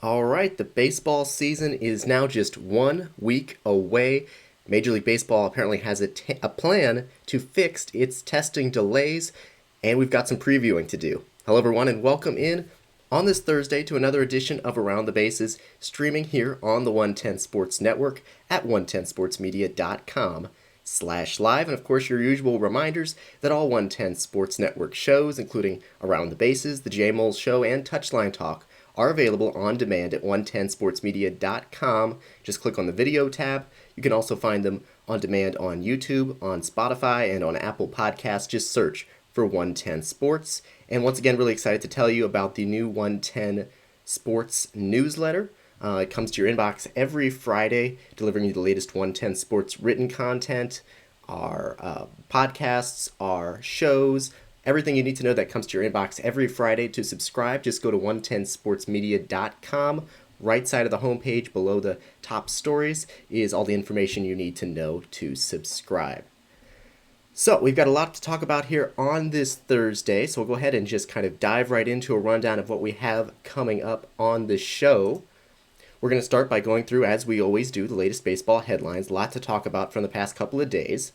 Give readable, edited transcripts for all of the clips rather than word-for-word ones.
All right, the baseball season is now just 1 week away. Major League Baseball apparently has a plan to fix its testing delays, and we've got some previewing to do. Hello, everyone, and welcome in on this Thursday to another edition of Around the Bases, streaming here on the 110 Sports Network at 110sportsmedia.com/live. And of course, your usual reminders that all 110 Sports Network shows, including Around the Bases, the J-Moles Show, and Touchline Talk, are available on demand at 110sportsmedia.com. Just click on the video tab. You can also find them on demand on YouTube, on Spotify, and on Apple Podcasts. Just search for 110 Sports. And once again, really excited to tell you about the new 110 Sports newsletter. It comes to your inbox every Friday, delivering you the latest 110 Sports written content, our podcasts, our shows, everything you need to know that comes to your inbox every Friday. To subscribe, just go to 110sportsmedia.com. Right side of the homepage below the top stories is all the information you need to know to subscribe. So we've got a lot to talk about here on this Thursday, so we'll go ahead and just kind of dive right into a rundown of what we have coming up on the show. We're going to start by going through, as we always do, the latest baseball headlines. A lot to talk about from the past couple of days.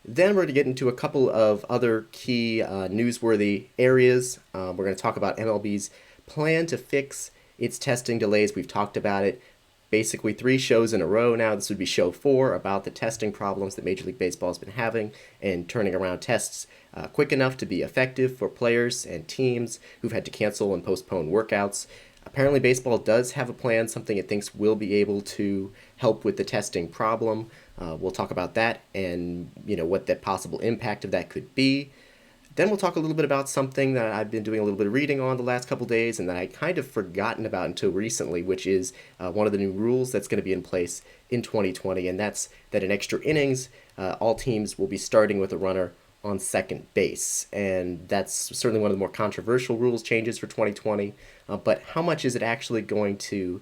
Then we're going to get into a couple of other key newsworthy areas. We're going to talk about MLB's plan to fix its testing delays. We've talked about it basically 3 shows in a row now. This would be show 4 about the testing problems that Major League Baseball has been having and turning around tests quick enough to be effective for players and teams who've had to cancel and postpone workouts. Apparently, baseball does have a plan, something it thinks will be able to help with the testing problem. We'll talk about that and what the possible impact of that could be. Then we'll talk a little bit about something that I've been doing a little bit of reading on the last couple days and that I kind of forgotten about until recently, which is one of the new rules that's going to be in place in 2020, and that's that in extra innings, all teams will be starting with a runner on second base. And that's certainly one of the more controversial rules changes for 2020. But how much is it actually going to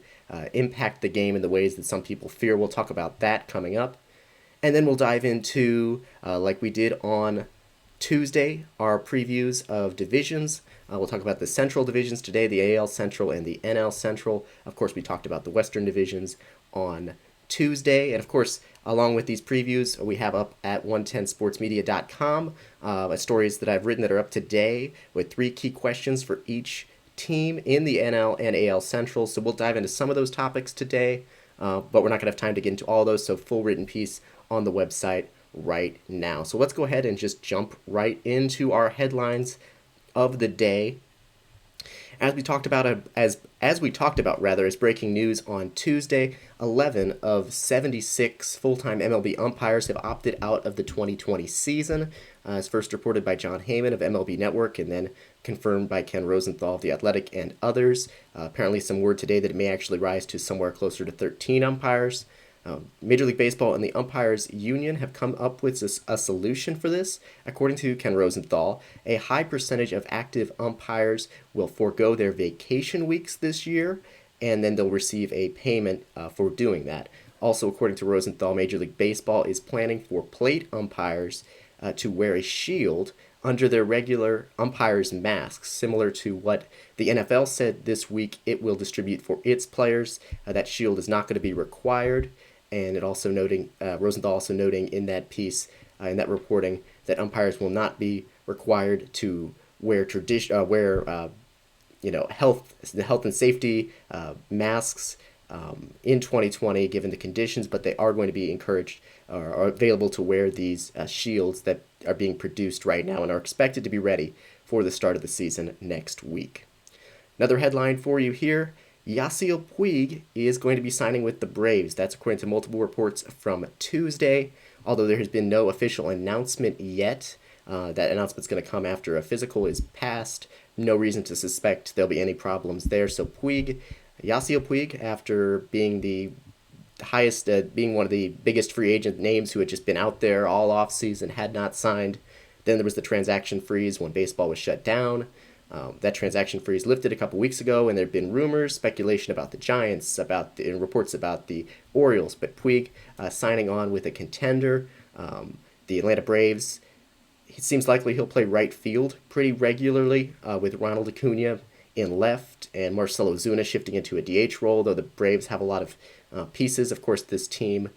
impact the game in the ways that some people fear? We'll talk about that coming up. And then we'll dive into, like we did on Tuesday, our previews of divisions. We'll talk about the Central divisions today, the AL Central and the NL Central. Of course, we talked about the Western divisions on Tuesday. And of course, along with these previews, we have up at 110sportsmedia.com stories that I've written that are up today with 3 key questions for each team in the NL and AL Central. So we'll dive into some of those topics today, but we're not going to have time to get into all those, so full written piece on the website right now. So let's go ahead and just jump right into our headlines of the day. As we talked about, as breaking news on Tuesday, 11 of 76 full-time MLB umpires have opted out of the 2020 season, as first reported by John Heyman of MLB Network and then confirmed by Ken Rosenthal of The Athletic and others. Apparently some word today that it may actually rise to somewhere closer to 13 umpires. Major League Baseball and the Umpires Union have come up with a solution for this. According to Ken Rosenthal, a high percentage of active umpires will forego their vacation weeks this year, and then they'll receive a payment for doing that. Also, according to Rosenthal, Major League Baseball is planning for plate umpires to wear a shield under their regular umpires' masks, similar to what the NFL said this week it will distribute for its players. That shield is not going to be required. And it also Rosenthal also noting in that piece, in that reporting, that umpires will not be required to wear health and safety masks in 2020, given the conditions, but they are going to be encouraged or are available to wear these shields that are being produced right now and are expected to be ready for the start of the season next week. Another headline for you here. Yasiel Puig is going to be signing with the Braves. That's according to multiple reports from Tuesday, although there has been no official announcement yet. That announcement's going to come after a physical is passed. No reason to suspect there'll be any problems there. So Yasiel Puig, after being being one of the biggest free agent names who had just been out there all offseason, had not signed. Then there was the transaction freeze when baseball was shut down. That transaction freeze lifted a couple weeks ago, and there have been rumors, speculation about the Giants, and reports about the Orioles. But Puig signing on with a contender, the Atlanta Braves. It seems likely he'll play right field pretty regularly with Ronald Acuna in left, and Marcelo Zuna shifting into a DH role, though the Braves have a lot of pieces. Of course, this team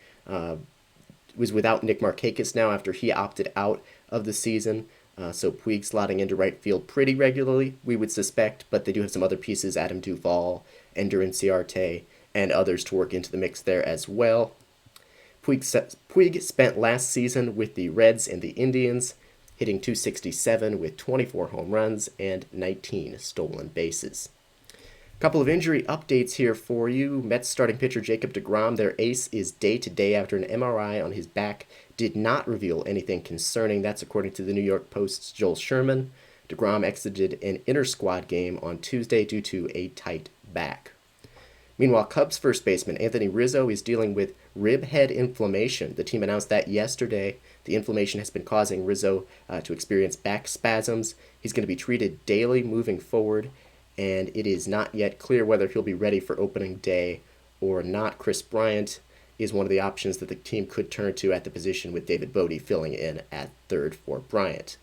was without Nick Markakis now after he opted out of the season. So Puig slotting into right field pretty regularly, we would suspect, but they do have some other pieces, Adam Duvall, Ender Inciarte, and others to work into the mix there as well. Puig spent last season with the Reds and the Indians, hitting .267 with 24 home runs and 19 stolen bases. A couple of injury updates here for you. Mets starting pitcher Jacob deGrom, their ace, is day-to-day after an MRI on his back did not reveal anything concerning. That's according to the New York Post's Joel Sherman. deGrom exited an inter-squad game on Tuesday due to a tight back. Meanwhile, Cubs first baseman Anthony Rizzo is dealing with rib head inflammation. The team announced that yesterday. The inflammation has been causing Rizzo to experience back spasms. He's going to be treated daily moving forward, and it is not yet clear whether he'll be ready for opening day or not. Chris Bryant is one of the options that the team could turn to at the position, with David Bodie filling in at third for Bryant.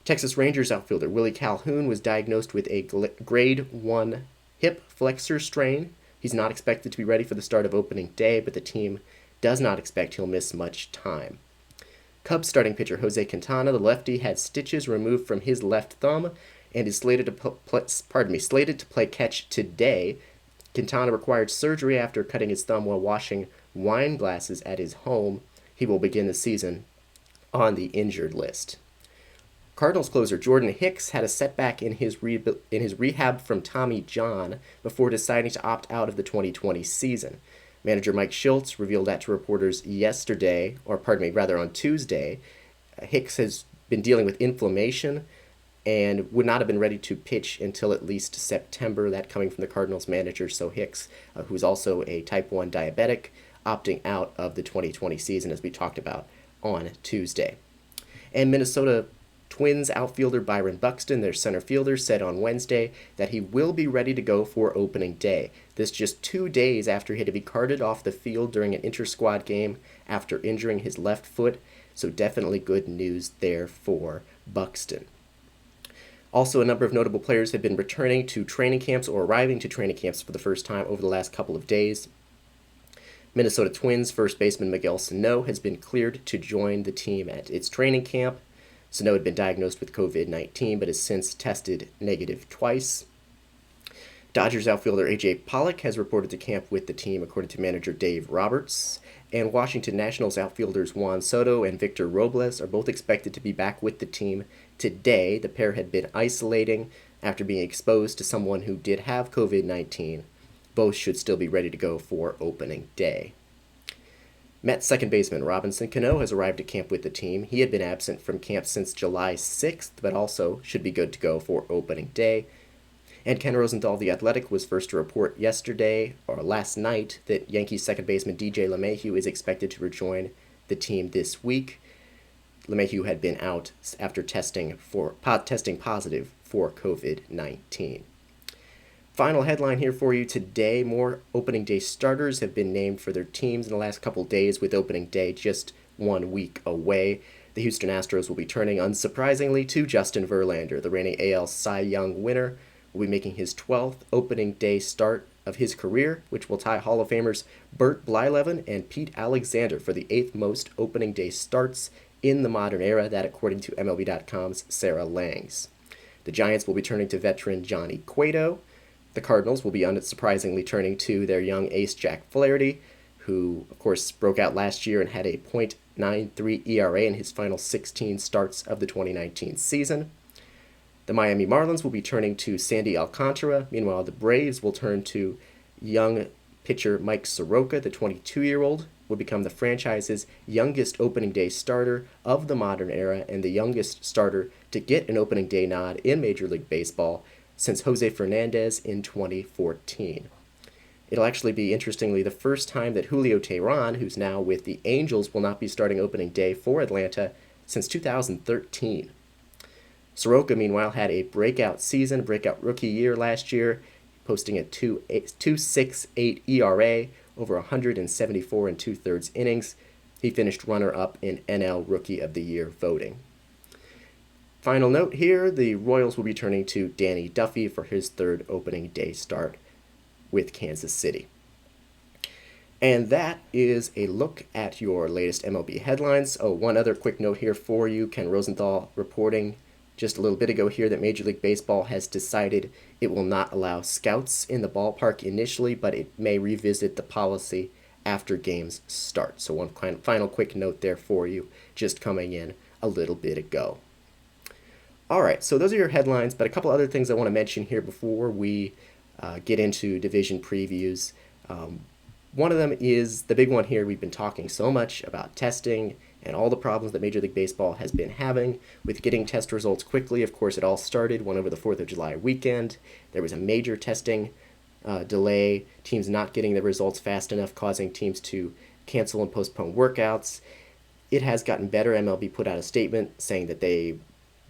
Texas Rangers outfielder Willie Calhoun was diagnosed with a grade 1 hip flexor strain. He's not expected to be ready for the start of opening day, but the team does not expect he'll miss much time. Cubs starting pitcher Jose Quintana, the lefty, had stitches removed from his left thumb and is slated to play catch today. Quintana required surgery after cutting his thumb while washing wine glasses at his home. He will begin the season on the injured list. Cardinals closer Jordan Hicks had a setback in his rehab from Tommy John before deciding to opt out of the 2020 season. Manager Mike Schultz revealed that to reporters on Tuesday. Hicks has been dealing with inflammation and would not have been ready to pitch until at least September. That coming from the Cardinals manager. So Hicks, who's also a type 1 diabetic, opting out of the 2020 season, as we talked about on Tuesday. And Minnesota Twins outfielder Byron Buxton, their center fielder, said on Wednesday that he will be ready to go for opening day. This just 2 days after he had to be carted off the field during an inter-squad game after injuring his left foot. So definitely good news there for Buxton. Also, a number of notable players have been returning to training camps or arriving to training camps for the first time over the last couple of days. Minnesota Twins first baseman Miguel Sano has been cleared to join the team at its training camp. Sano had been diagnosed with COVID-19 but has since tested negative twice. Dodgers outfielder A.J. Pollock has reported to camp with the team, according to manager Dave Roberts. And Washington Nationals outfielders Juan Soto and Victor Robles are both expected to be back with the team today. The pair had been isolating after being exposed to someone who did have COVID-19. Both should still be ready to go for opening day. Mets second baseman Robinson Cano has arrived at camp with the team. He had been absent from camp since July 6th, but also should be good to go for opening day. And Ken Rosenthal, the Athletic, was first to report last night, that Yankees second baseman DJ LeMahieu is expected to rejoin the team this week. LeMahieu had been out after testing positive for COVID-19. Final headline here for you today. More opening day starters have been named for their teams in the last couple days, with opening day just 1 week away. The Houston Astros will be turning, unsurprisingly, to Justin Verlander. The reigning AL Cy Young winner will be making his 12th opening day start of his career, which will tie Hall of Famers Bert Blyleven and Pete Alexander for the 8th most opening day starts in the modern era, that according to MLB.com's Sarah Langs. The Giants will be turning to veteran Johnny Cueto. The Cardinals will be unsurprisingly turning to their young ace Jack Flaherty, who, of course, broke out last year and had a .93 ERA in his final 16 starts of the 2019 season. The Miami Marlins will be turning to Sandy Alcantara. Meanwhile, the Braves will turn to young pitcher Mike Soroka. The 22-year-old will become the franchise's youngest opening day starter of the modern era and the youngest starter to get an opening day nod in Major League Baseball since Jose Fernandez in 2014. It'll actually be, interestingly, the first time that Julio Teheran, who's now with the Angels, will not be starting opening day for Atlanta since 2013. Soroka, meanwhile, had a breakout rookie year last year, posting a 2.68 ERA over 174 and 2/3 innings. He finished runner-up in NL Rookie of the Year voting. final note here, the Royals will be turning to Danny Duffy for his third opening day start with Kansas City. And that is a look at your latest MLB headlines. Oh, one other quick note here for you. Ken Rosenthal reporting just a little bit ago here that Major League Baseball has decided it will not allow scouts in the ballpark initially, but it may revisit the policy after games start. So one final quick note there for you, just coming in a little bit ago. All right, so those are your headlines, but a couple other things I want to mention here before we get into division previews. One of them is the big one here. We've been talking so much about testing and all the problems that Major League Baseball has been having with getting test results quickly. Of course, it all started one over the 4th of July weekend. There was a major testing delay, teams not getting the results fast enough, causing teams to cancel and postpone workouts. It has gotten better. MLB put out a statement saying that they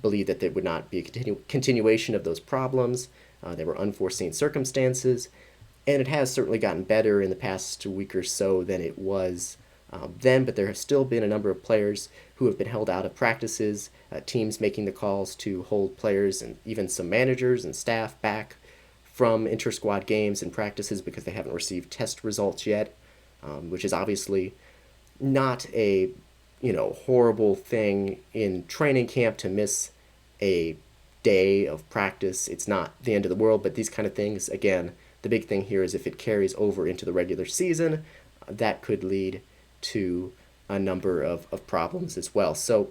believe that there would not be a continuation of those problems. There were unforeseen circumstances. And it has certainly gotten better in the past week or so than it was then, but there have still been a number of players who have been held out of practices, teams making the calls to hold players and even some managers and staff back from inter-squad games and practices because they haven't received test results yet, which is obviously not a horrible thing in training camp to miss a day of practice. It's not the end of the world, but these kind of things, again, the big thing here is if it carries over into the regular season, that could lead to a number of problems as well. So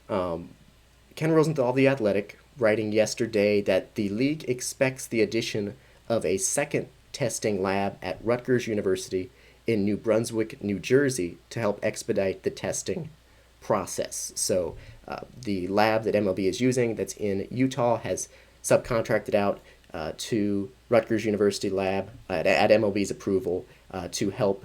Ken Rosenthal of The Athletic, writing yesterday that the league expects the addition of a second testing lab at Rutgers University in New Brunswick, New Jersey, to help expedite the testing process. So the lab that MLB is using that's in Utah has subcontracted out to Rutgers University lab at MLB's approval to help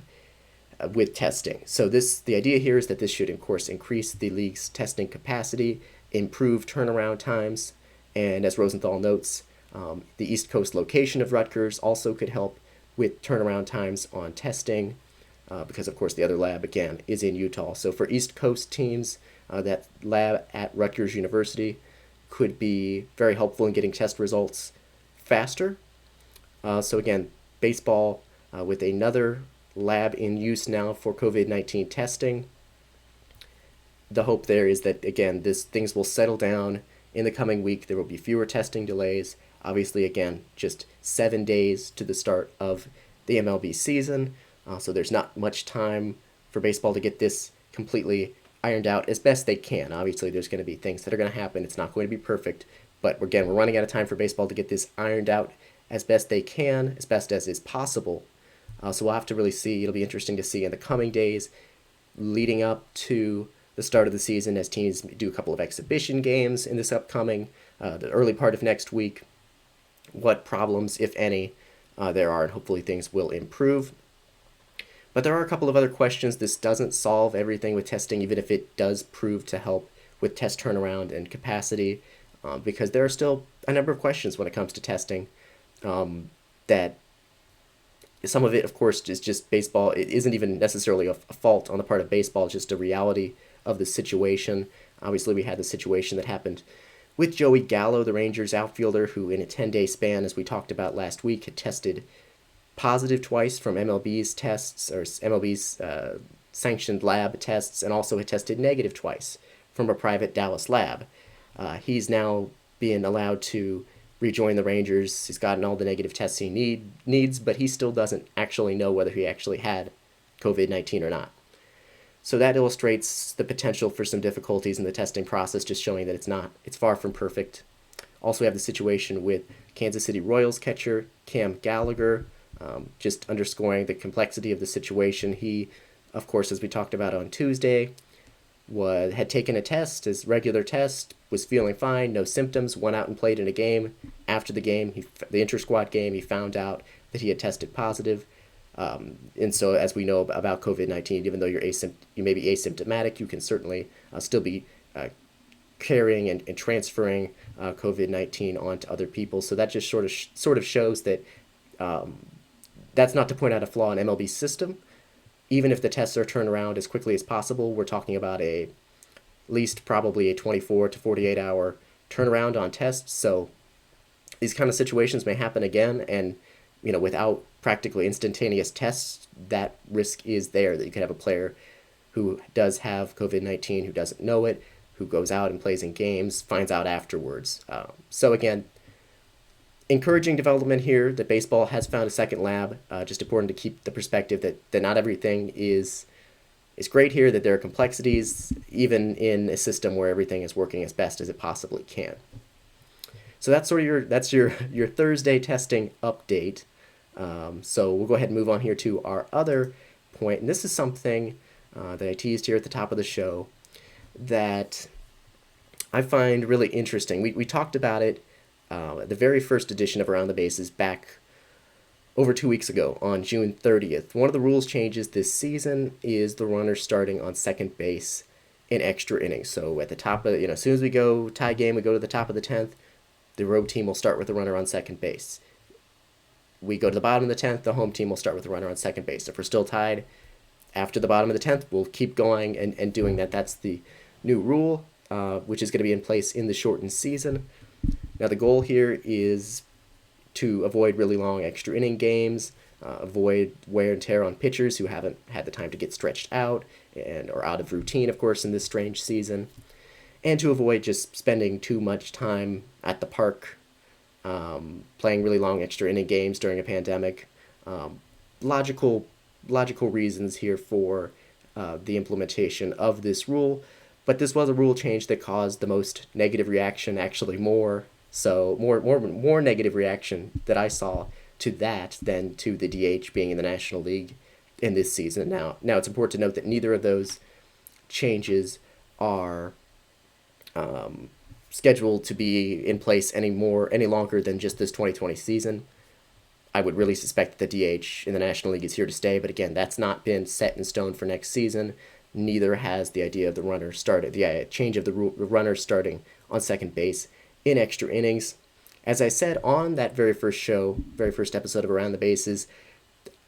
with testing. So the idea here is that this should, of course, increase the league's testing capacity, improve turnaround times, and as Rosenthal notes, the East Coast location of Rutgers also could help with turnaround times on testing because, of course, the other lab, again, is in Utah. So for East Coast teams, that lab at Rutgers University could be very helpful in getting test results faster. So again, baseball with another lab in use now for COVID-19 testing. The hope there is that, again, things will settle down in the coming week. There will be fewer testing delays. Obviously, again, just 7 days to the start of the MLB season. So there's not much time for baseball to get this completely ironed out as best they can. Obviously, there's going to be things that are going to happen. It's not going to be perfect. But again, we're running out of time for baseball to get this ironed out as best they can, as best as is possible. So we'll have to really see. It'll be interesting to see in the coming days leading up to the start of the season as teams do a couple of exhibition games in this upcoming, the early part of next week, what problems, if any, there are, and hopefully things will improve. But there are a couple of other questions. This doesn't solve everything with testing, even if it does prove to help with test turnaround and capacity, because there are still a number of questions when it comes to testing that some of it, of course, is just baseball. It isn't even necessarily a fault on the part of baseball, it's just a reality of the situation. Obviously, we had the situation that happened with Joey Gallo, the Rangers outfielder, who in a 10-day span, as we talked about last week, had tested positive twice from MLB's tests, or MLB's sanctioned lab tests, and also had tested negative twice from a private Dallas lab. He's now being allowed to rejoin the Rangers. He's gotten all the negative tests he needs, but he still doesn't actually know whether he actually had COVID-19 or not. So that illustrates the potential for some difficulties in the testing process, just showing that it's far from perfect. Also, we have the situation with Kansas City Royals catcher Cam Gallagher, just underscoring the complexity of the situation. He, of course, as we talked about on Tuesday, had taken a test, his regular test, was feeling fine, no symptoms, went out and played in a game. After the game, the inter-squad game, he found out that he had tested positive. And so, as we know about COVID-19, even though you may be asymptomatic, you can certainly still be carrying and transferring COVID-19 onto other people. So that just sort of shows that that's not to point out a flaw in MLB's system. Even if the tests are turned around as quickly as possible, we're talking about a least probably a 24 to 48 hour turnaround on tests. So these kind of situations may happen again, and without practically instantaneous tests, that risk is there that you could have a player who does have COVID-19, who doesn't know it, who goes out and plays in games, finds out afterwards. So again, encouraging development here that baseball has found a second lab. Just important to keep the perspective that not everything is great here, that there are complexities even in a system where everything is working as best as it possibly can. So that's sort of your Thursday testing update. So we'll go ahead and move on here to our other point, and this is something that I teased here at the top of the show that I find really interesting. We talked about it at the very first edition of Around the Bases back over 2 weeks ago on June 30th. One of the rules changes this season is the runner starting on second base in extra innings. So at the top of, as soon as we go tie game, we go to the top of the 10th, the road team will start with the runner on second base. We go to the bottom of the 10th, the home team will start with the runner on second base. If we're still tied after the bottom of the 10th, we'll keep going and doing that. That's the new rule, which is going to be in place in the shortened season. Now the goal here is to avoid really long extra inning games, avoid wear and tear on pitchers who haven't had the time to get stretched out and are out of routine, of course, in this strange season, and to avoid just spending too much time at the park playing really long extra inning games during a pandemic. Logical reasons here for the implementation of this rule, but this was a rule change that caused the most negative reaction, actually more negative reaction that I saw to that than to the DH being in the National League in this season. Now it's important to note that neither of those changes are scheduled to be in place any longer than just this 2020 season. I would really suspect that the DH in the National League is here to stay, but again, that's not been set in stone for next season. Neither has the idea of the change of the runner starting on second base in extra innings. As I said on that very first episode of Around the Bases,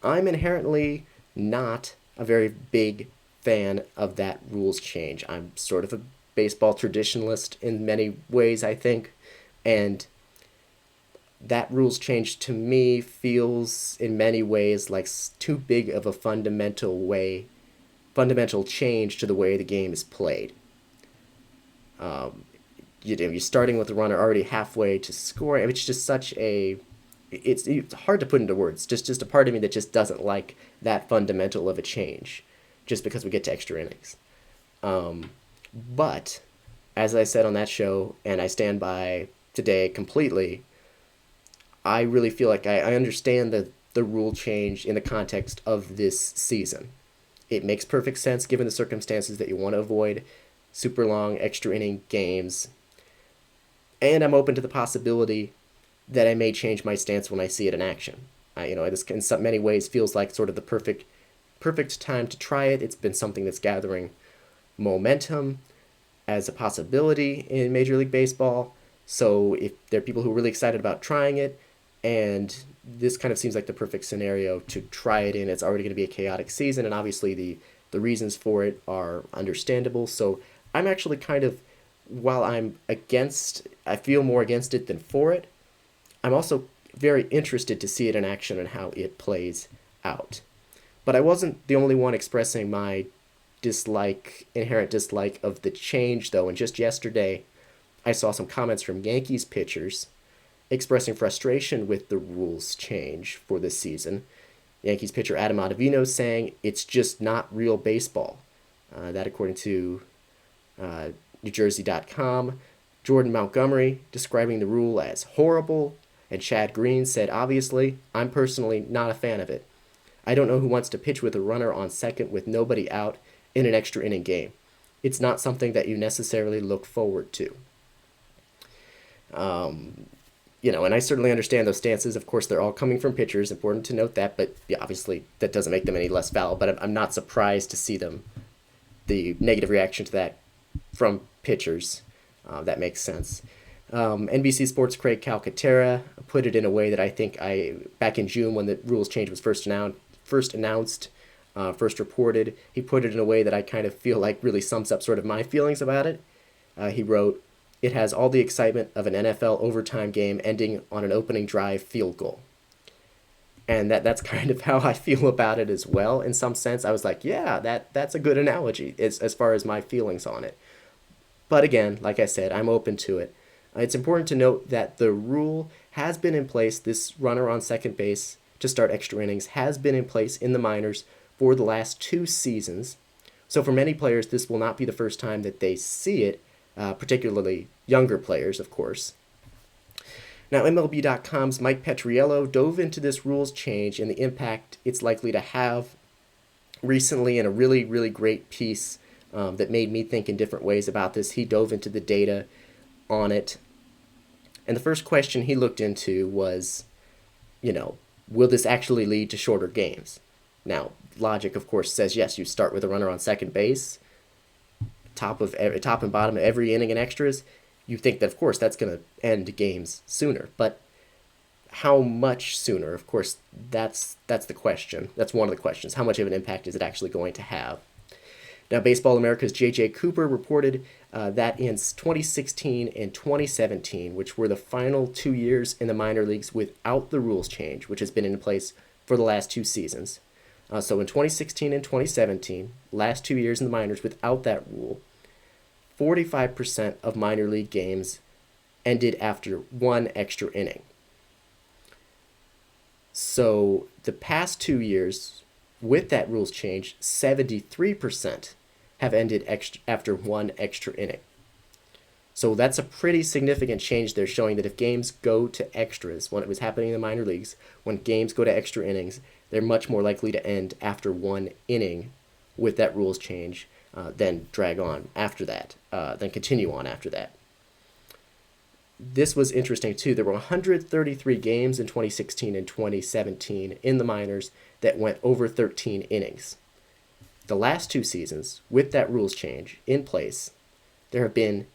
I'm inherently not a very big fan of that rules change. I'm sort of a baseball traditionalist in many ways, I think, and that rules change to me feels in many ways like too big of a fundamental change to the way the game is played. You're starting with the runner already halfway to scoring. I mean, it's just it's hard to put into words. Just a part of me that just doesn't like that fundamental of a change, just because we get to extra innings. But as I said on that show, and I stand by today completely, I really feel like I understand the rule change in the context of this season. It makes perfect sense given the circumstances that you want to avoid super long extra inning games. And I'm open to the possibility that I may change my stance when I see it in action. This in many ways feels like sort of the perfect time to try it. It's been something that's gathering momentum as a possibility in Major League Baseball. So if there are people who are really excited about trying it, and this kind of seems like the perfect scenario to try it in. It's already going to be a chaotic season, and obviously the reasons for it are understandable. So I'm actually kind of, while I feel more against it than for it, I'm also very interested to see it in action and how it plays out. But I wasn't the only one expressing my inherent dislike of the change, though, and just yesterday I saw some comments from Yankees pitchers expressing frustration with the rules change for this season. Yankees pitcher Adam Ottavino saying it's just not real baseball. That according to NewJersey.com. Jordan Montgomery describing the rule as horrible, and Chad Green said, obviously, I'm personally not a fan of it. I don't know who wants to pitch with a runner on second with nobody out in an extra inning game. It's not something that you necessarily look forward to. And I certainly understand those stances. Of course, they're all coming from pitchers. Important to note that, but yeah, obviously that doesn't make them any less valid. But I'm not surprised to see the negative reaction to that from pitchers. That makes sense. NBC Sports' Craig Calcaterra put it in a way that I think back in June when the rules change was first announced, first reported. He put it in a way that I kind of feel like really sums up sort of my feelings about it. He wrote, "It has all the excitement of an NFL overtime game ending on an opening drive field goal." And that's kind of how I feel about it as well. In some sense, I was like, yeah, that's a good analogy as far as my feelings on it. But again, like I said, I'm open to it. It's important to note that the rule has been in place. This runner on second base to start extra innings has been in place in the minors for the last 2 seasons. So for many players, this will not be the first time that they see it, particularly younger players, of course. Now, MLB.com's Mike Petriello dove into this rules change and the impact it's likely to have recently in a really, really great piece that made me think in different ways about this. He dove into the data on it. And the first question he looked into was, will this actually lead to shorter games? Now, logic, of course, says yes, you start with a runner on second base, top and bottom of every inning in extras. You think that, of course, that's going to end games sooner. But how much sooner? Of course, that's the question. That's one of the questions. How much of an impact is it actually going to have? Now, Baseball America's J.J. Cooper reported that in 2016 and 2017, which were the final 2 years in the minor leagues without the rules change, which has been in place for the last 2 seasons. So in 2016 and 2017, last 2 years in the minors without that rule, 45% of minor league games ended after 1 extra inning. So the past 2 years, with that rules change, 73% have ended after 1 extra inning. So that's a pretty significant change there, showing that if games go to extras, when it was happening in the minor leagues, when games go to extra innings, they're much more likely to end after 1 inning with that rules change than drag on after that, then continue on after that. This was interesting too. There were 133 games in 2016 and 2017 in the minors that went over 13 innings. The last 2 seasons, with that rules change in place, there have been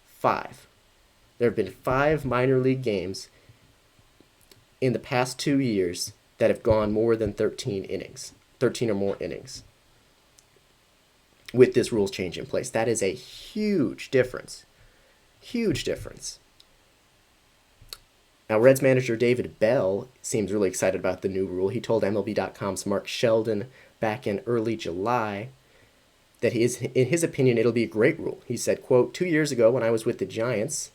5. There have been 5 minor league games in the past 2 years that have gone more than 13 innings, 13 or more innings, with this rules change in place. That is a huge difference. Huge difference. Now, Reds manager David Bell seems really excited about the new rule. He told MLB.com's Mark Sheldon back in early July that in his opinion, it'll be a great rule. He said, quote, 2 years ago when I was with the Giants,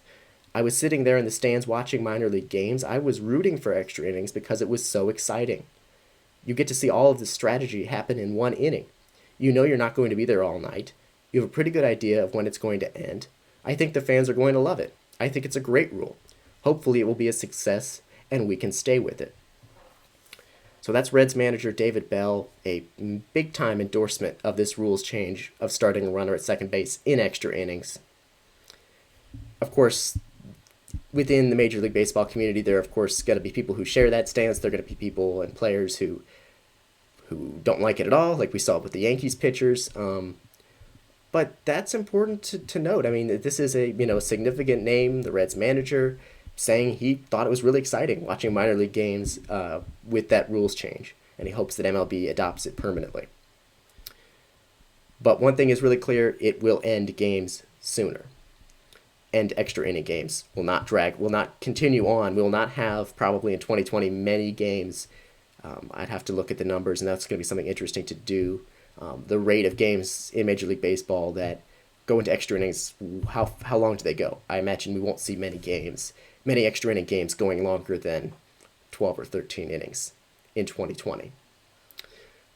I was sitting there in the stands watching minor league games. I was rooting for extra innings because it was so exciting. You get to see all of the strategy happen in 1 inning. You know you're not going to be there all night. You have a pretty good idea of when it's going to end. I think the fans are going to love it. I think it's a great rule. Hopefully it will be a success and we can stay with it. So that's Reds manager David Bell, a big-time endorsement of this rules change of starting a runner at second base in extra innings. Of course, within the Major League Baseball community, there are, of course, going to be people who share that stance. There are going to be people and players who don't like it at all, like we saw with the Yankees pitchers. But that's important to note. I mean, this is a significant name, the Reds manager, saying he thought it was really exciting watching minor league games with that rules change, and he hopes that MLB adopts it permanently. But one thing is really clear, it will end games sooner. And extra inning games will not continue on. We will not have, probably in 2020, many games. I'd have to look at the numbers, and that's going to be something interesting to do. The rate of games in Major League Baseball that go into extra innings, how long do they go? I imagine we won't see many extra inning games going longer than 12 or 13 innings in 2020.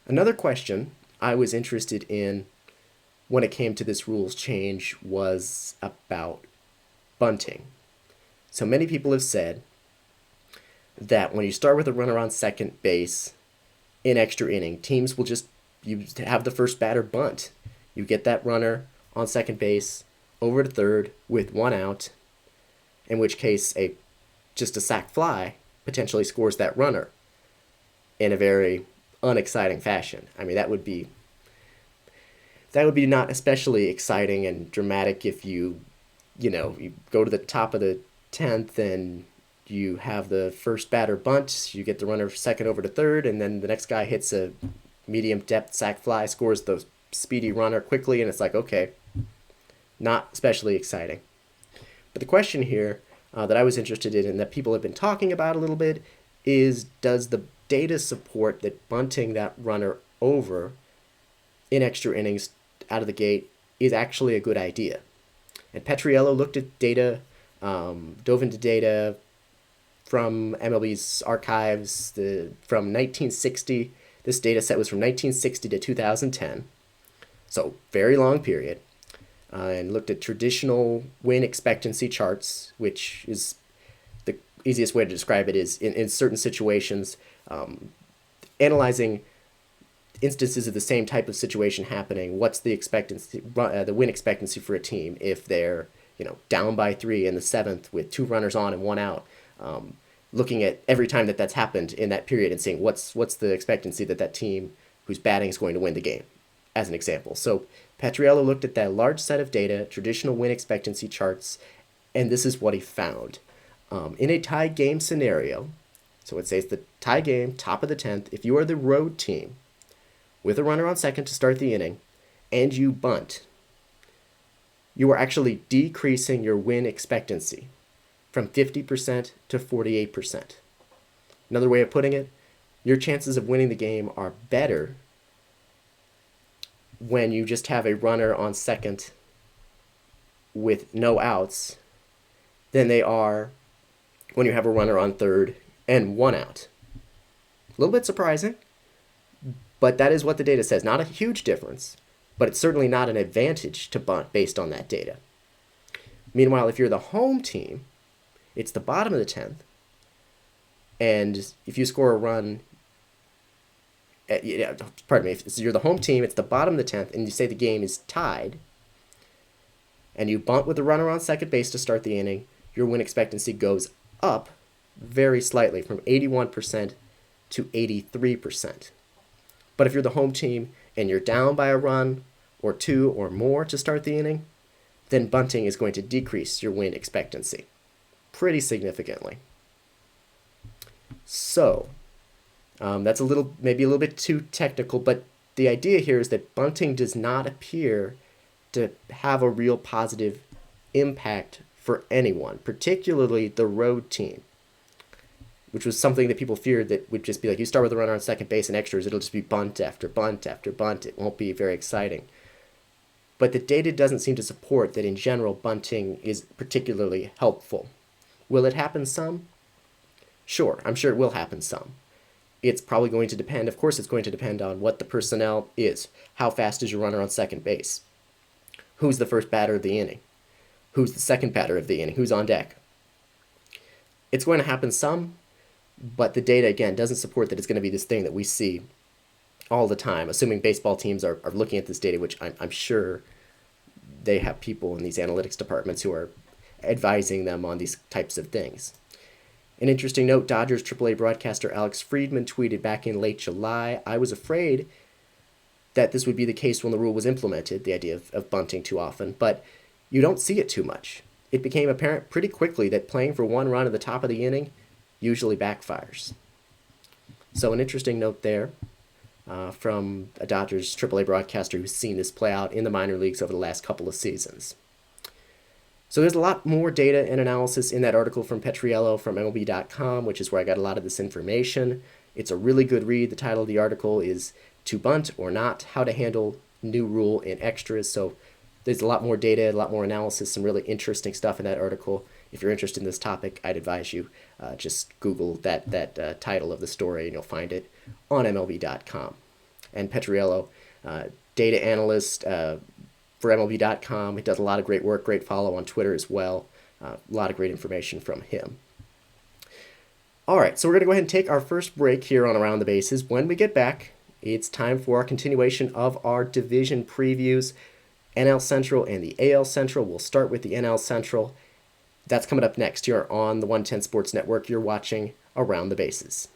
Another question I was interested in when it came to this rules change was about bunting. So many people have said that when you start with a runner on second base in extra inning, teams will you have the first batter bunt. You get that runner on second base over to third with 1 out, in which case just a sac fly potentially scores that runner in a very unexciting fashion. I mean, that would be not especially exciting and dramatic if you go to the top of the 10th and you have the first batter bunt, you get the runner second over to third, and then the next guy hits a medium depth sac fly, scores the speedy runner quickly, and it's like, okay, not especially exciting. But the question here that I was interested in and that people have been talking about a little bit is, does the data support that bunting that runner over in extra innings out of the gate is actually a good idea? And Petriello looked at data, dove into data from MLB's archives from 1960. This data set was from 1960 to 2010, so very long period, and looked at traditional win expectancy charts, which is the easiest way to describe it is in certain situations, analyzing instances of the same type of situation happening. What's the expectancy, the win expectancy for a team if they're down by 3 in the 7th with 2 runners on and 1 out? Looking at every time that that's happened in that period and seeing what's the expectancy that team who's batting is going to win the game, as an example. So Petriello looked at that large set of data, traditional win expectancy charts, and this is what he found. In a tie game scenario, so it says the tie game, top of the 10th, if you are the road team with a runner on second to start the inning and you bunt, you are actually decreasing your win expectancy from 50% to 48%. Another way of putting it, your chances of winning the game are better when you just have a runner on second with no outs than they are when you have a runner on third and 1 out. A little bit surprising, but that is what the data says. Not a huge difference, but it's certainly not an advantage to bunt based on that data. Meanwhile, if you're the home team, it's the bottom of the 10th, and if you score a run, if you're the home team, it's the bottom of the 10th, and you say the game is tied, and you bunt with the runner on second base to start the inning, your win expectancy goes up very slightly from 81% to 83%. But if you're the home team and you're down by a run or 2 or more to start the inning, then bunting is going to decrease your win expectancy pretty significantly. So that's maybe a little bit too technical, but the idea here is that bunting does not appear to have a real positive impact for anyone, particularly the road team, which was something that people feared that would just be like, you start with a runner on second base and extras, it'll just be bunt after bunt after bunt. It won't be very exciting. But the data doesn't seem to support that in general bunting is particularly helpful. Will it happen some? Sure, I'm sure it will happen some. It's probably going to depend, of course it's going to depend on what the personnel is. How fast is your runner on second base? Who's the first batter of the inning? Who's the second batter of the inning? Who's on deck? It's going to happen some, but the data, again, doesn't support that it's going to be this thing that we see all the time, assuming baseball teams are looking at this data, which I'm sure they have people in these analytics departments who are advising them on these types of things. An interesting note, Dodgers AAA broadcaster Alex Friedman tweeted back in late July, I was afraid that this would be the case when the rule was implemented, the idea of bunting too often, but you don't see it too much. It became apparent pretty quickly that playing for 1 run at the top of the inning usually backfires. So an interesting note there from a Dodgers AAA broadcaster who's seen this play out in the minor leagues over the last couple of seasons. So there's a lot more data and analysis in that article from Petriello from MLB.com, which is where I got a lot of this information. It's a really good read. The title of the article is To Bunt or Not, How to Handle New Rule in Extras. So there's a lot more data, a lot more analysis, some really interesting stuff in that article. If you're interested in this topic, I'd advise you just Google that title of the story and you'll find it on MLB.com. And Petriello, data analyst for MLB.com. He does a lot of great work, great follow on Twitter as well. A lot of great information from him. All right, so we're going to go ahead and take our first break here on Around the Bases. When we get back, it's time for our continuation of our division previews. NL Central and the AL Central. We'll start with the NL Central. That's coming up next here on the 110 Sports Network. You're watching Around the Bases.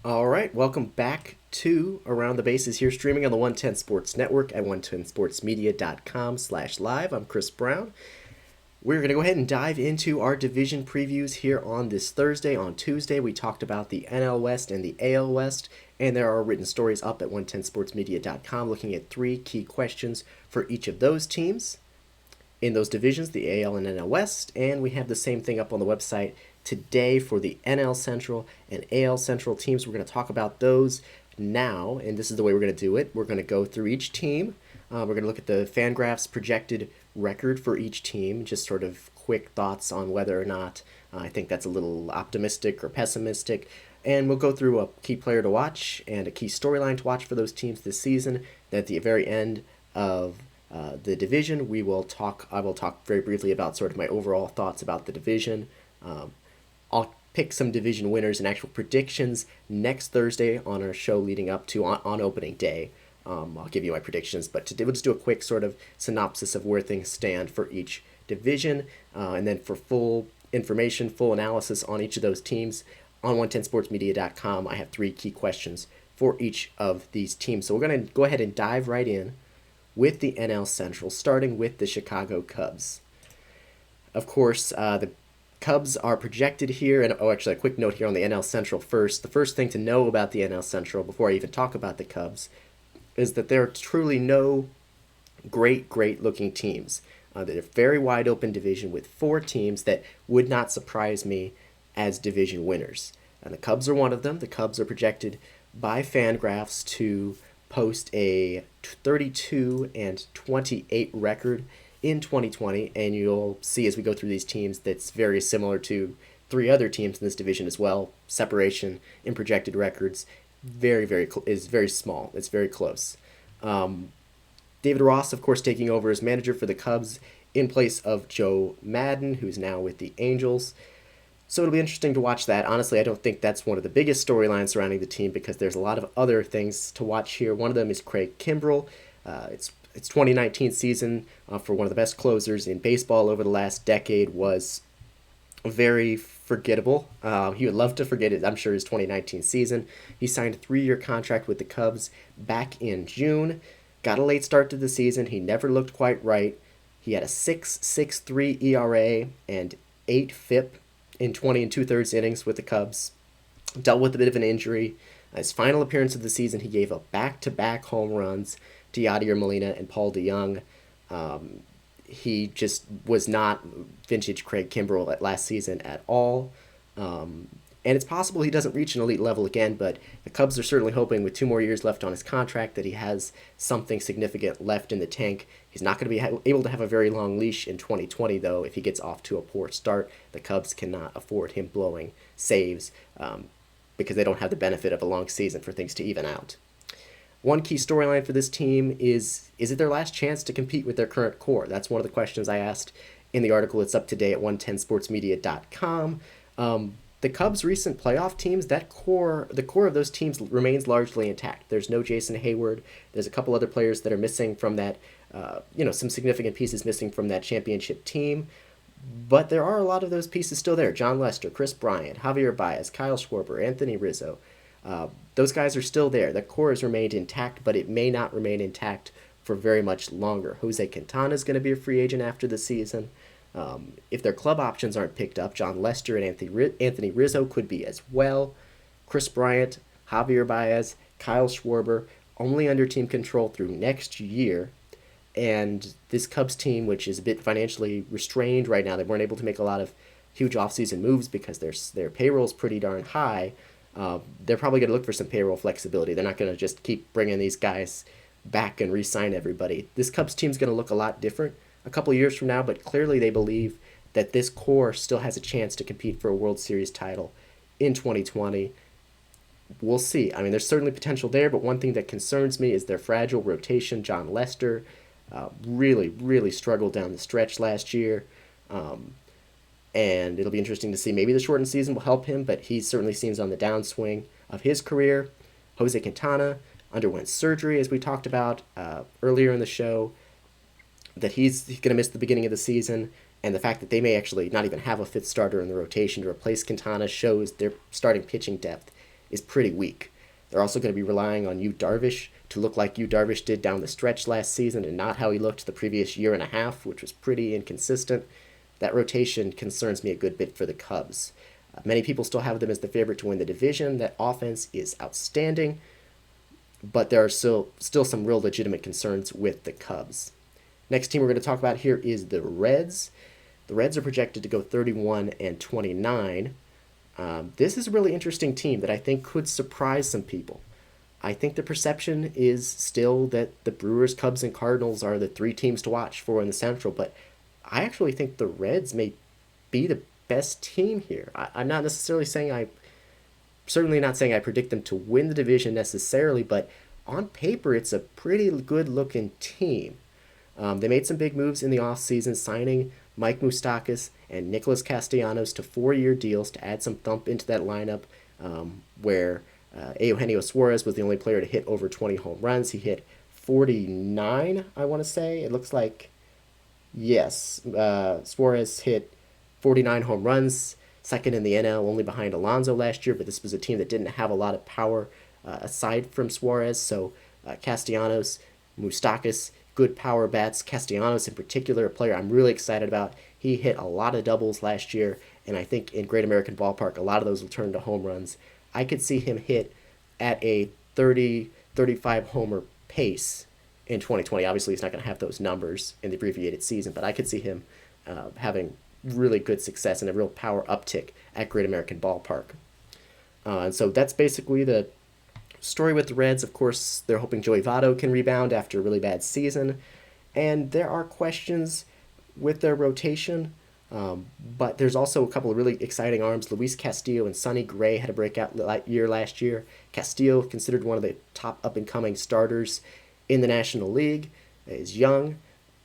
All right, welcome back to Around the Bases here, streaming on the 110 Sports Network at 110sportsmedia.com/live. I'm Chris Brown. We're going to go ahead and dive into our division previews here on this Thursday. On Tuesday, we talked about the NL West and the AL West, and there are written stories up at 110sportsmedia.com looking at 3 key questions for each of those teams in those divisions, the AL and NL West, and we have the same thing up on the website today for the NL Central and AL Central teams. We're going to talk about those now, and this is the way we're going to do it. We're going to go through each team. We're going to look at the Fangraphs projected record for each team, just sort of quick thoughts on whether or not I think that's a little optimistic or pessimistic. And we'll go through a key player to watch and a key storyline to watch for those teams this season. Then at the very end of the division, I will talk very briefly about sort of my overall thoughts about the division. I'll pick some division winners and actual predictions next Thursday on our show leading up to on opening day. I'll give you my predictions, but today we'll just do a quick sort of synopsis of where things stand for each division, and then for full information, full analysis on each of those teams on 110sportsmedia.com, I have 3 key questions for each of these teams. So we're going to go ahead and dive right in with the NL Central, starting with the Chicago Cubs. Of course, the Cubs are projected here, and actually a quick note here on the NL Central first. The first thing to know about the NL Central before I even talk about the Cubs is that there are truly no great looking teams. They're a very wide open division with 4 teams that would not surprise me as division winners. And the Cubs are one of them. The Cubs are projected by Fangraphs to post a 32-28 record in 2020, and you'll see as we go through these teams that's very similar to 3 other teams in this division as well. Separation in projected records is very small. It's very close. David Ross, of course, taking over as manager for the Cubs in place of Joe Madden, who's now with the Angels. So it'll be interesting to watch that. Honestly, I don't think that's one of the biggest storylines surrounding the team because there's a lot of other things to watch here. One of them is Craig Kimbrell. It's 2019 season for one of the best closers in baseball over the last decade was very forgettable. He would love to forget it, I'm sure, his 2019 season. He signed a 3-year contract with the Cubs back in June. Got a late start to the season. He never looked quite right. He had a 6.63 ERA and 8 FIP in 20 2/3 innings with the Cubs. Dealt with a bit of an injury. His final appearance of the season, he gave up back-to-back home runs to Yadier Molina and Paul DeJong. He just was not vintage Craig Kimbrell last season at all. And it's possible he doesn't reach an elite level again, but the Cubs are certainly hoping with 2 more years left on his contract that he has something significant left in the tank. He's not going to be able to have a very long leash in 2020, though, if he gets off to a poor start. The Cubs cannot afford him blowing saves because they don't have the benefit of a long season for things to even out. One key storyline for this team is it their last chance to compete with their current core? That's one of the questions I asked in the article that's up today at 110sportsmedia.com. The Cubs' recent playoff teams, the core of those teams remains largely intact. There's no Jason Hayward. There's a couple other players that are missing from that, some significant pieces missing from that championship team. But there are a lot of those pieces still there. John Lester, Chris Bryant, Javier Baez, Kyle Schwarber, Anthony Rizzo. Those guys are still there. The core has remained intact, but it may not remain intact for very much longer. Jose Quintana is going to be a free agent after the season. If their club options aren't picked up, John Lester and Anthony Rizzo could be as well. Chris Bryant, Javier Baez, Kyle Schwarber, only under team control through next year. And this Cubs team, which is a bit financially restrained right now, they weren't able to make a lot of huge offseason moves because their payroll is pretty darn high. They're probably going to look for some payroll flexibility. They're not going to just keep bringing these guys back and re-sign everybody. This Cubs team's going to look a lot different a couple years from now, but clearly they believe that this core still has a chance to compete for a World Series title in 2020. We'll see. I mean, there's certainly potential there, but one thing that concerns me is their fragile rotation. John Lester really struggled down the stretch last year, and it'll be interesting to see. Maybe the shortened season will help him, but he certainly seems on the downswing of his career. Jose Quintana underwent surgery, as we talked about earlier in the show, that he's going to miss the beginning of the season, and the fact that they may actually not even have a 5th starter in the rotation to replace Quintana shows their starting pitching depth is pretty weak. They're also going to be relying on Yu Darvish to look like Yu Darvish did down the stretch last season and not how he looked the previous year and a half, which was pretty inconsistent. That rotation concerns me a good bit for the Cubs. Many people still have them as the favorite to win the division. That offense is outstanding, but there are still some real legitimate concerns with the Cubs. Next team we're going to talk about here is the Reds. The Reds are projected to go 31-29. This is a really interesting team that I think could surprise some people. I think the perception is still that the Brewers, Cubs, and Cardinals are the three teams to watch for in the Central, but I actually think the Reds may be the best team here. I'm not necessarily saying certainly not saying I predict them to win the division necessarily, but on paper it's a pretty good looking team. They made some big moves in the offseason, signing Mike Moustakas and Nicholas Castellanos to 4-year deals to add some thump into that lineup, where Eugenio Suarez was the only player to hit over 20 home runs. He hit 49, I want to say. It looks like, yes, Suarez hit 49 home runs, second in the NL, only behind Alonso last year, but this was a team that didn't have a lot of power aside from Suarez, so Castellanos, Moustakas, good power bats. Castellanos in particular, a player I'm really excited about. He hit a lot of doubles last year, and I think in Great American Ballpark, a lot of those will turn to home runs. I could see him hit at a 30, 35 homer pace in 2020. Obviously, he's not going to have those numbers in the abbreviated season, but I could see him having really good success and a real power uptick at Great American Ballpark. And so that's basically the story with the Reds. Of course, they're hoping Joey Votto can rebound after a really bad season. And there are questions with their rotation, but there's also a couple of really exciting arms. Luis Castillo and Sonny Gray had a breakout year last year. Castillo, considered one of the top up-and-coming starters in the National League, is young.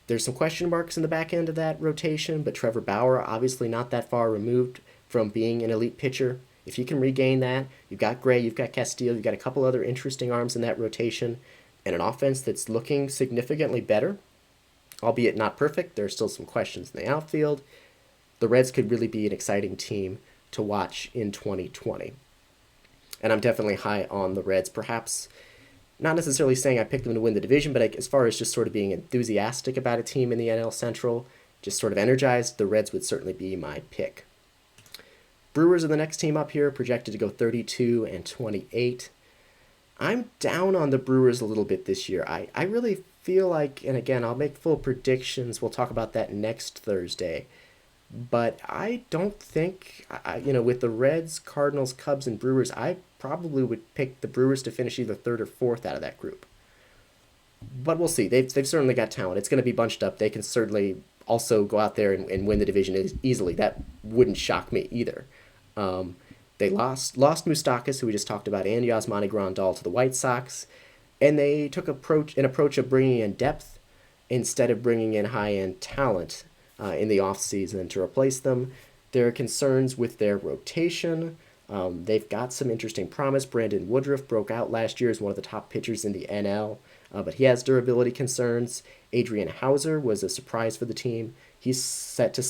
There's some question marks in the back end of that rotation, but Trevor Bauer, obviously not that far removed from being an elite pitcher. If you can regain that, you've got Gray, you've got Castillo, you've got a couple other interesting arms in that rotation, and an offense that's looking significantly better, albeit not perfect. There are still some questions in the outfield. The Reds could really be an exciting team to watch in 2020. And I'm definitely high on the Reds, perhaps not necessarily saying I picked them to win the division, but as far as just sort of being enthusiastic about a team in the NL Central, just sort of energized, the Reds would certainly be my pick. Brewers are the next team up here, projected to go 32-28. I'm down on the Brewers a little bit this year. I really feel like, and again, I'll make full predictions. We'll talk about that next Thursday. But I don't think, with the Reds, Cardinals, Cubs, and Brewers, I probably would pick the Brewers to finish either third or fourth out of that group. But we'll see. They've certainly got talent. It's going to be bunched up. They can certainly also go out there and win the division easily. That wouldn't shock me either. They lost Moustakas, who we just talked about, and Yasmani Grandal to the White Sox, and they took an approach of bringing in depth instead of bringing in high-end talent in the offseason to replace them. There are concerns with their rotation. They've got some interesting promise. Brandon Woodruff broke out last year as one of the top pitchers in the NL, but he has durability concerns. Adrian Hauser was a surprise for the team. He's set to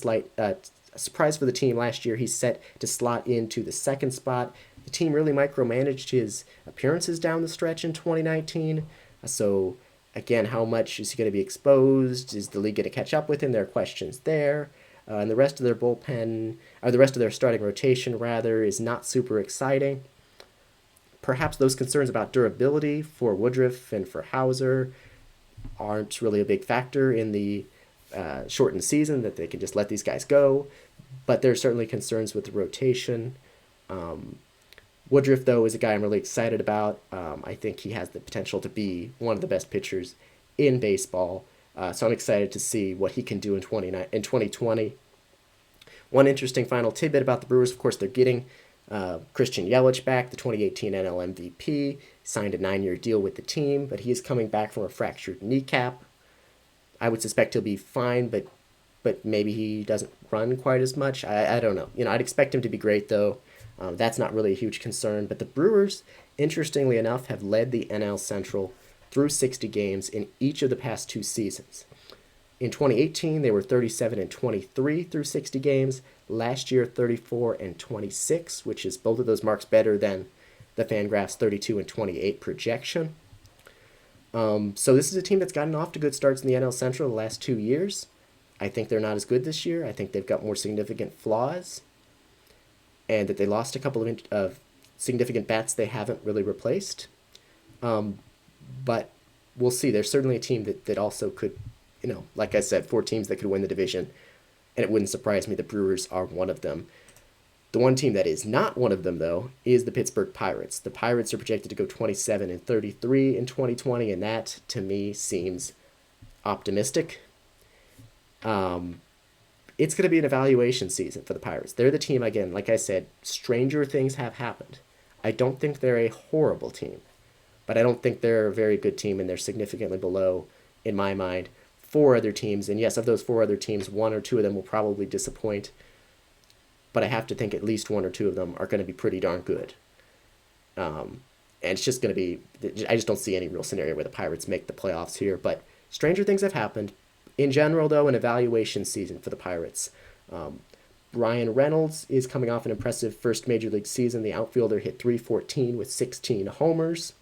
surprise for the team last year. He's set to slot into the second spot. The team really micromanaged his appearances down the stretch in 2019. So, again, how much is he going to be exposed? Is the league going to catch up with him? There are questions there. And the rest of their the rest of their starting rotation, rather, is not super exciting. Perhaps those concerns about durability for Woodruff and for Hauser aren't really a big factor in the shortened season, that they can just let these guys go. But there's certainly concerns with the rotation. Woodruff, though, is a guy I'm really excited about. I think he has the potential to be one of the best pitchers in baseball. So I'm excited to see what he can do in 2020. One interesting final tidbit about the Brewers, of course, they're getting Christian Yelich back, the 2018 NL MVP, signed a 9-year deal with the team, but he is coming back from a fractured kneecap. I would suspect he'll be fine, but maybe he doesn't run quite as much. I don't know. I'd expect him to be great, though. That's not really a huge concern. But the Brewers, interestingly enough, have led the NL Central through 60 games in each of the past 2 seasons. In 2018, they were 37-23 through 60 games. Last year, 34-26, which is both of those marks better than the Fangraphs 32-28 projection. So this is a team that's gotten off to good starts in the NL Central the last 2 years. I think they're not as good this year. I think they've got more significant flaws, and that they lost a couple of significant bats they haven't really replaced. But we'll see. There's certainly a team that also could, like I said, 4 teams that could win the division, and it wouldn't surprise me the Brewers are one of them. The one team that is not one of them, though, is the Pittsburgh Pirates. The Pirates are projected to go 27-33 in 2020, and that, to me, seems optimistic. It's going to be an evaluation season for the Pirates. They're the team, again, like I said, stranger things have happened. I don't think they're a horrible team, but I don't think they're a very good team, and they're significantly below, in my mind, 4 other teams. And yes, of those 4 other teams, 1 or 2 of them will probably disappoint, but I have to think at least 1 or 2 of them are going to be pretty darn good. And it's just going to be, I just don't see any real scenario where the Pirates make the playoffs here, but stranger things have happened. In general, though, an evaluation season for the Pirates. Ryan Reynolds is coming off an impressive first Major League season. The outfielder hit .314 with 16 homers.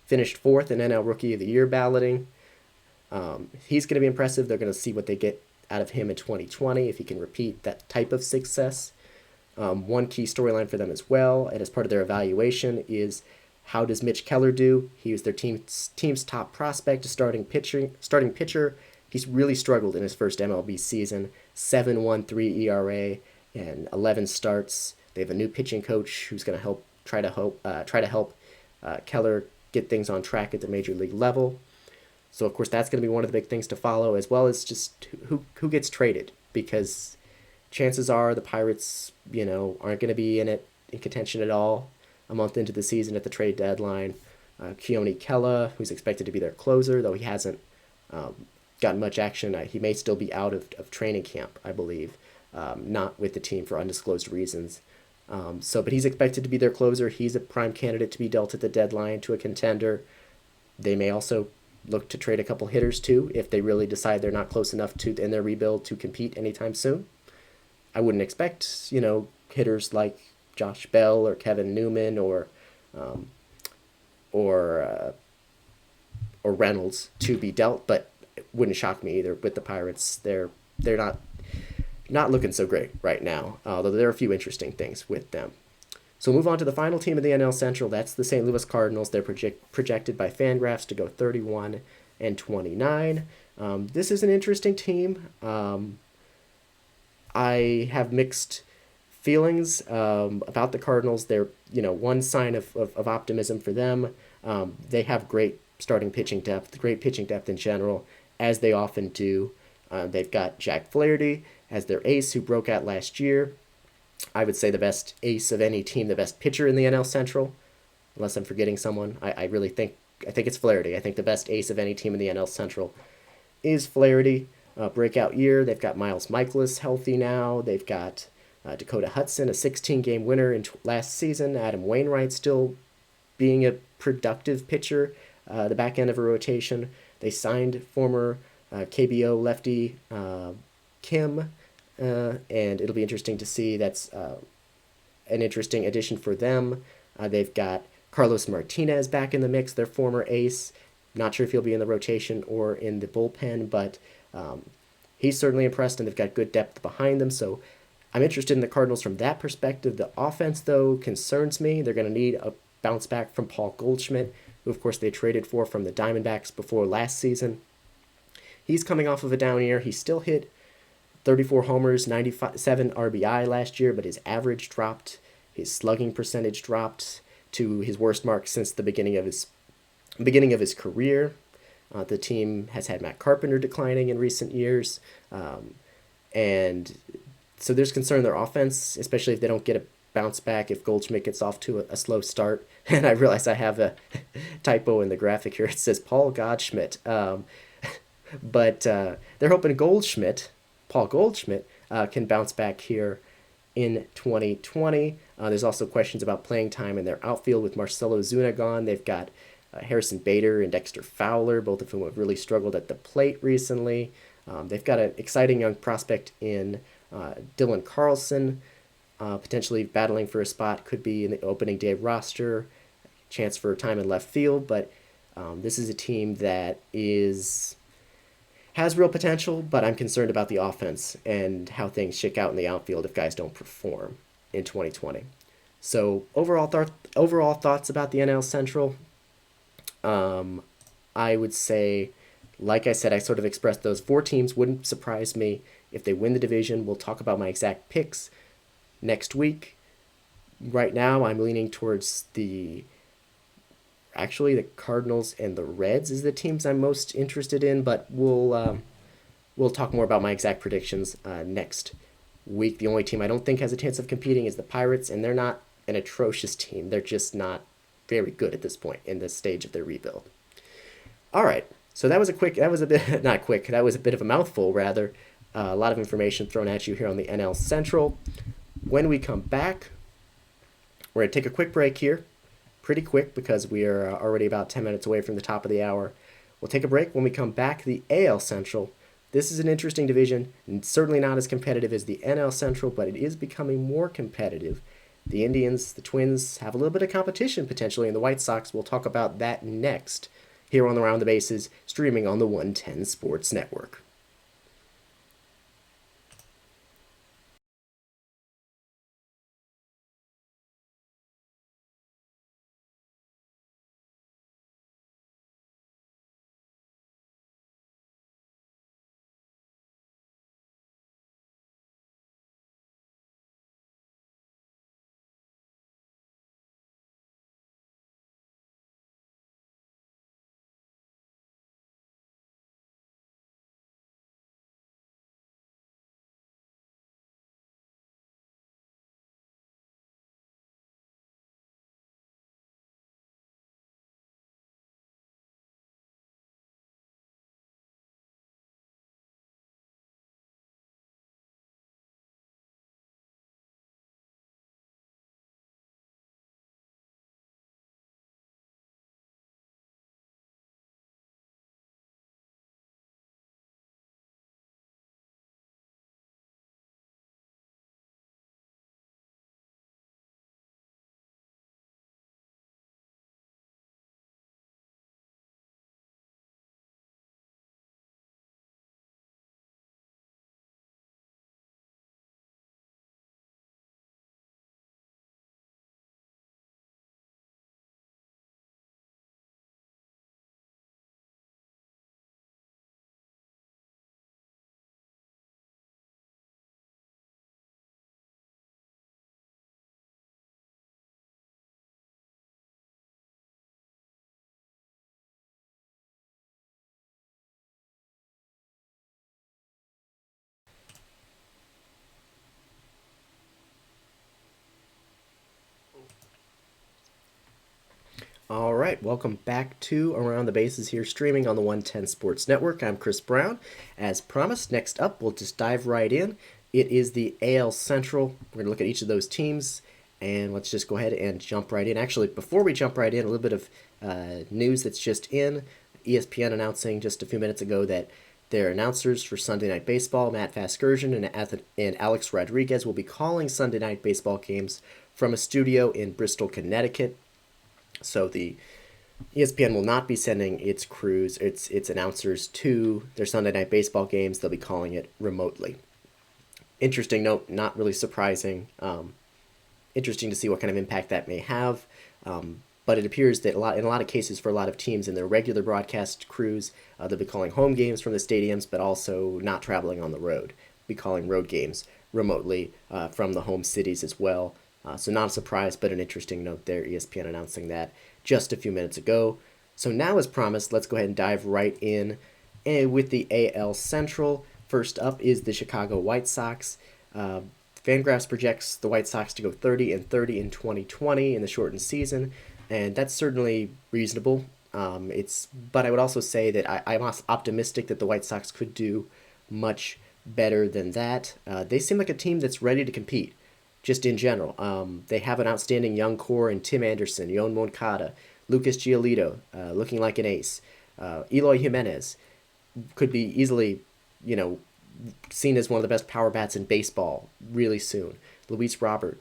Finished 4th in NL Rookie of the Year balloting. He's going to be impressive. They're going to see what they get out of him in 2020, if he can repeat that type of success. One key storyline for them as well, and as part of their evaluation, is how does Mitch Keller do? He was their team's top prospect, a starting pitcher. He's really struggled in his first MLB season. 7.13 ERA and 11 starts. They have a new pitching coach who's going to try to help Keller get things on track at the major league level. So of course that's going to be one of the big things to follow, as well as just who gets traded, because chances are the Pirates, aren't going to be in contention at all a month into the season at the trade deadline. Keone Kela, who's expected to be their closer, though he hasn't gotten much action. He may still be out of training camp, I believe, not with the team for undisclosed reasons. But he's expected to be their closer. He's a prime candidate to be dealt at the deadline to a contender. They may also look to trade a couple hitters too if they really decide they're not close enough in their rebuild to compete anytime soon. I wouldn't expect, hitters like Josh Bell or Kevin Newman or Reynolds to be dealt, but it wouldn't shock me either with the Pirates. They're not looking so great right now, although there are a few interesting things with them. So we'll move on to the final team of the NL Central. That's the St. Louis Cardinals. They're projected by Fangraphs to go 31-29. This is an interesting team. I have mixed feelings about the Cardinals. They're, one sign of optimism for them. They have great starting pitching depth, great pitching depth in general, as they often do. They've got Jack Flaherty as their ace, who broke out last year. I would say the best ace of any team, the best pitcher in the NL Central, unless I'm forgetting someone. I think it's Flaherty. I think the best ace of any team in the NL Central is Flaherty. Breakout year. They've got Miles Michaelis healthy now. They've got Dakota Hudson, a 16-game winner in last season. Adam Wainwright still being a productive pitcher, the back end of a rotation. They signed former KBO lefty Kim, and it'll be interesting to see. That's an interesting addition for them. They've got Carlos Martinez back in the mix, their former ace. Not sure if he'll be in the rotation or in the bullpen, but he's certainly impressed, and they've got good depth behind them. So I'm interested in the Cardinals from that perspective. The offense, though, concerns me. They're going to need a bounce back from Paul Goldschmidt, who, of course, they traded for from the Diamondbacks before last season. He's coming off of a down year. He still hit 34 homers, 97 RBI last year, but his average dropped. His slugging percentage dropped to his worst mark since the beginning of his career. The team has had Matt Carpenter declining in recent years, and so there's concern in their offense, especially if they don't get a bounce back, if Goldschmidt gets off to a slow start. And I realize I have a typo in the graphic here. It says Paul Goldschmidt, but they're hoping Paul Goldschmidt, can bounce back here in 2020. There's also questions about playing time in their outfield with Marcelo Zuna gone. They've got Harrison Bader and Dexter Fowler, both of whom have really struggled at the plate recently. They've got an exciting young prospect in Dylan Carlson. potentially battling for a spot, could be in the opening day roster, chance for time in left field, but this is a team that has real potential, but I'm concerned about the offense and how things shake out in the outfield if guys don't perform in 2020. So overall thoughts about the NL Central, I would say, like I said, I sort of expressed those four teams. Wouldn't surprise me if they win the division. We'll talk about my exact picks next week. Right now, I'm leaning towards the Cardinals and the Reds is the teams I'm most interested in, but we'll talk more about my exact predictions next week. The only team I don't think has a chance of competing is the Pirates, and they're not an atrocious team. They're just not very good at this point in this stage of their rebuild. All right, so that was a bit not quick. That was a bit of a mouthful, rather. A lot of information thrown at you here on the NL Central. When we come back, we're going to take a quick break here. Pretty quick because we are already about 10 minutes away from the top of the hour. We'll take a break. When we come back, the AL Central. This is an interesting division, and certainly not as competitive as the NL Central, but it is becoming more competitive. The Indians, the Twins, have a little bit of competition potentially, and the White Sox. We'll talk about that next here on the Round the Bases, streaming on the 110 Sports Network. All right, welcome back to Around the Bases here, streaming on the 110 Sports Network. I'm Chris Brown. As promised, next up, we'll just dive right in. It is the AL Central. We're going to look at each of those teams, and let's just go ahead and jump right in. Actually, before we jump right in, a little bit of news that's just in. ESPN announcing just a few minutes ago that their announcers for Sunday Night Baseball, Matt Vasgersian and Alex Rodriguez, will be calling Sunday Night Baseball games from a studio in Bristol, Connecticut. So the ESPN will not be sending its crews, its announcers to their Sunday Night Baseball games. They'll be calling it remotely. Interesting note, not really surprising. Interesting to see what kind of impact that may have. But it appears that in a lot of cases for a lot of teams in their regular broadcast crews, they'll be calling home games from the stadiums, but also not traveling on the road. Be calling road games remotely from the home cities as well. So not a surprise, but an interesting note there. ESPN announcing that just a few minutes ago. So now, as promised, let's go ahead and dive right in with the AL Central. First up is the Chicago White Sox. Fangraphs projects the White Sox to go 30-30 in 2020 in the shortened season, and that's certainly reasonable. But I would also say that I'm optimistic that the White Sox could do much better than that. They seem like a team that's ready to compete. Just in general, they have an outstanding young core in Tim Anderson, Yon Moncada, Lucas Giolito, looking like an ace. Eloy Jimenez could be easily, seen as one of the best power bats in baseball really soon. Luis Robert,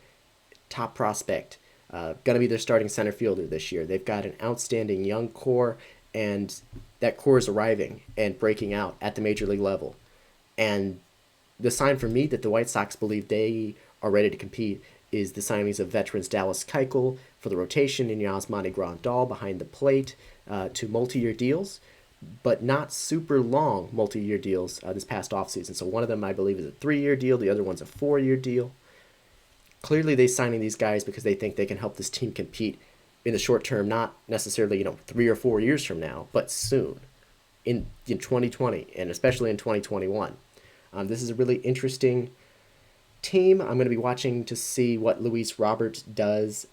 top prospect, going to be their starting center fielder this year. They've got an outstanding young core, and that core is arriving and breaking out at the major league level. And the sign for me that the White Sox believe they are ready to compete is the signings of veterans Dallas Keuchel for the rotation and Yasmani Grandal behind the plate to multi-year deals, but not super long multi-year deals this past offseason. So one of them, I believe, is a 3-year deal. The other one's a 4-year deal. Clearly, they're signing these guys because they think they can help this team compete in the short term, not necessarily 3 or 4 years from now, but soon in 2020 and especially in 2021. This is a really interesting team. I'm going to be watching to see what Luis Robert does.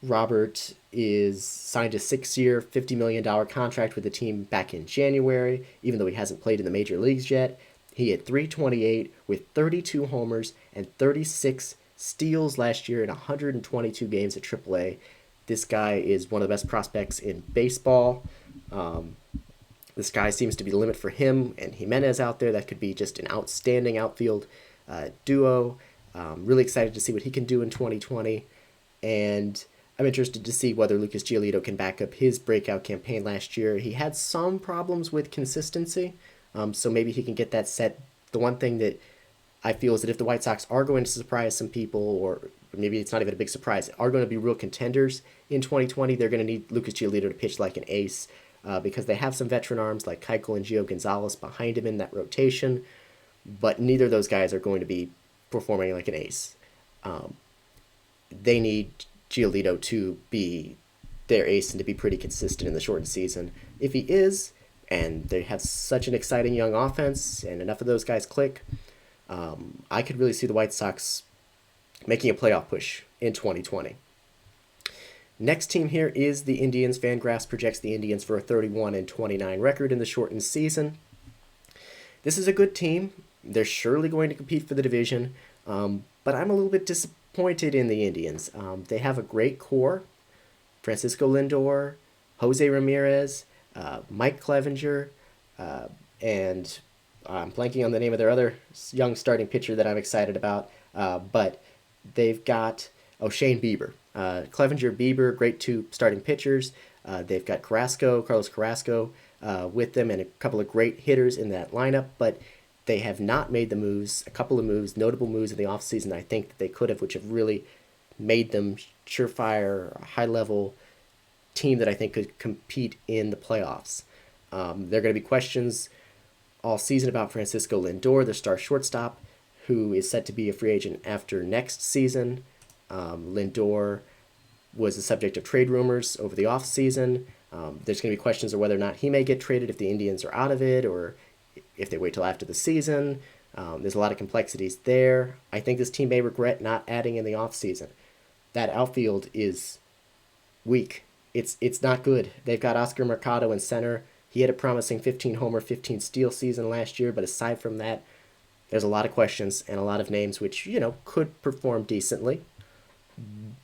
Robert is signed a 6-year, $50 million contract with the team back in January, even though he hasn't played in the major leagues yet. He hit .328 with 32 homers and 36 steals last year in 122 games at AAA. This guy is one of the best prospects in baseball. The sky seems to be the limit for him and Jimenez out there. That could be just an outstanding outfield duo. Really excited to see what he can do in 2020. And I'm interested to see whether Lucas Giolito can back up his breakout campaign last year. He had some problems with consistency, so maybe he can get that set. The one thing that I feel is that if the White Sox are going to surprise some people, or maybe it's not even a big surprise, are going to be real contenders in 2020, they're going to need Lucas Giolito to pitch like an ace because they have some veteran arms like Keuchel and Gio Gonzalez behind him in that rotation, but neither of those guys are going to be performing like an ace. They need Giolito to be their ace and to be pretty consistent in the shortened season. If he is, and they have such an exciting young offense and enough of those guys click, I could really see the White Sox making a playoff push in 2020. Next team here is the Indians. Fangraphs projects the Indians for a 31-29 record in the shortened season. This is a good team. They're surely going to compete for the division, but I'm a little bit disappointed in the Indians. They have a great core. Francisco Lindor, Jose Ramirez, Mike Clevenger, and I'm blanking on the name of their other young starting pitcher that I'm excited about, but they've got Shane Bieber. Clevenger, Bieber, great two starting pitchers. They've got Carlos Carrasco with them, and a couple of great hitters in that lineup, but they have not made the moves, a couple of moves, notable moves in the offseason I think that they could have, which have really made them surefire, high-level team that I think could compete in the playoffs. There are going to be questions all season about Francisco Lindor, their star shortstop, who is set to be a free agent after next season. Lindor was the subject of trade rumors over the offseason. There's going to be questions of whether or not he may get traded if the Indians are out of it or if they wait till after the season. There's a lot of complexities there. I think this team may regret not adding in the offseason. That outfield is weak. It's not good. They've got Oscar Mercado in center. He had a promising 15 homer, 15 steal season last year, but aside from that, there's a lot of questions and a lot of names which, could perform decently.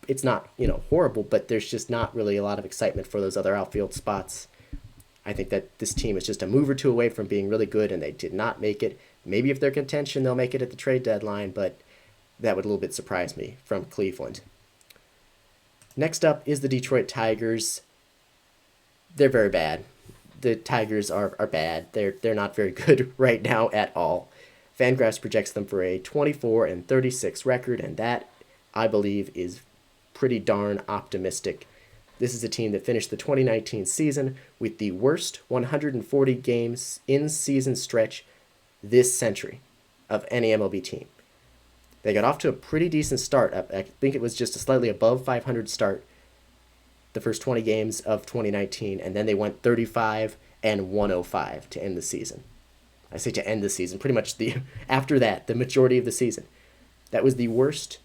It's not, horrible, but there's just not really a lot of excitement for those other outfield spots. I think that this team is just a move or two away from being really good, and they did not make it. Maybe if they're contention, they'll make it at the trade deadline, but that would a little bit surprise me from Cleveland. Next up is the Detroit Tigers. They're very bad. The Tigers are bad. They're not very good right now at all. Fangraphs projects them for a 24-36 record, and that, I believe, is pretty darn optimistic. This is a team that finished the 2019 season with the worst 140 games in season stretch this century of any MLB team. They got off to a pretty decent start. I think it was just a slightly above 500 start the first 20 games of 2019, and then they went 35-105 to end the season. I say to end the season, pretty much after that, the majority of the season. That was the worst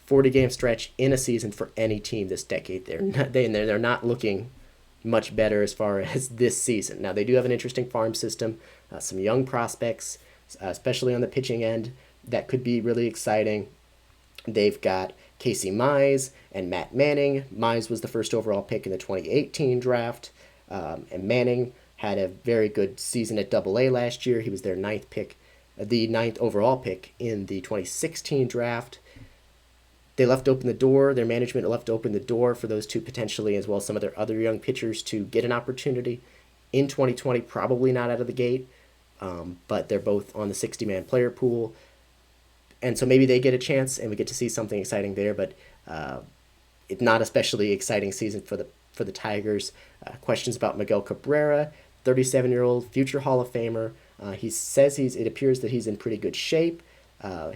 40-game stretch in a season for any team this decade. They're not looking much better as far as this season. Now, they do have an interesting farm system, some young prospects, especially on the pitching end, that could be really exciting. They've got Casey Mize and Matt Manning. Mize was the first overall pick in the 2018 draft, and Manning had a very good season at Double A last year. He was their the ninth overall pick in the 2016 draft. They left open the door. Their management left open the door for those two potentially, as well as some of their other young pitchers, to get an opportunity in 2020. Probably not out of the gate, but they're both on the 60-man player pool, and so maybe they get a chance, and we get to see something exciting there. But it's not especially exciting season for the Tigers. Questions about Miguel Cabrera, 37-year-old future Hall of Famer. He says it appears that he's in pretty good shape.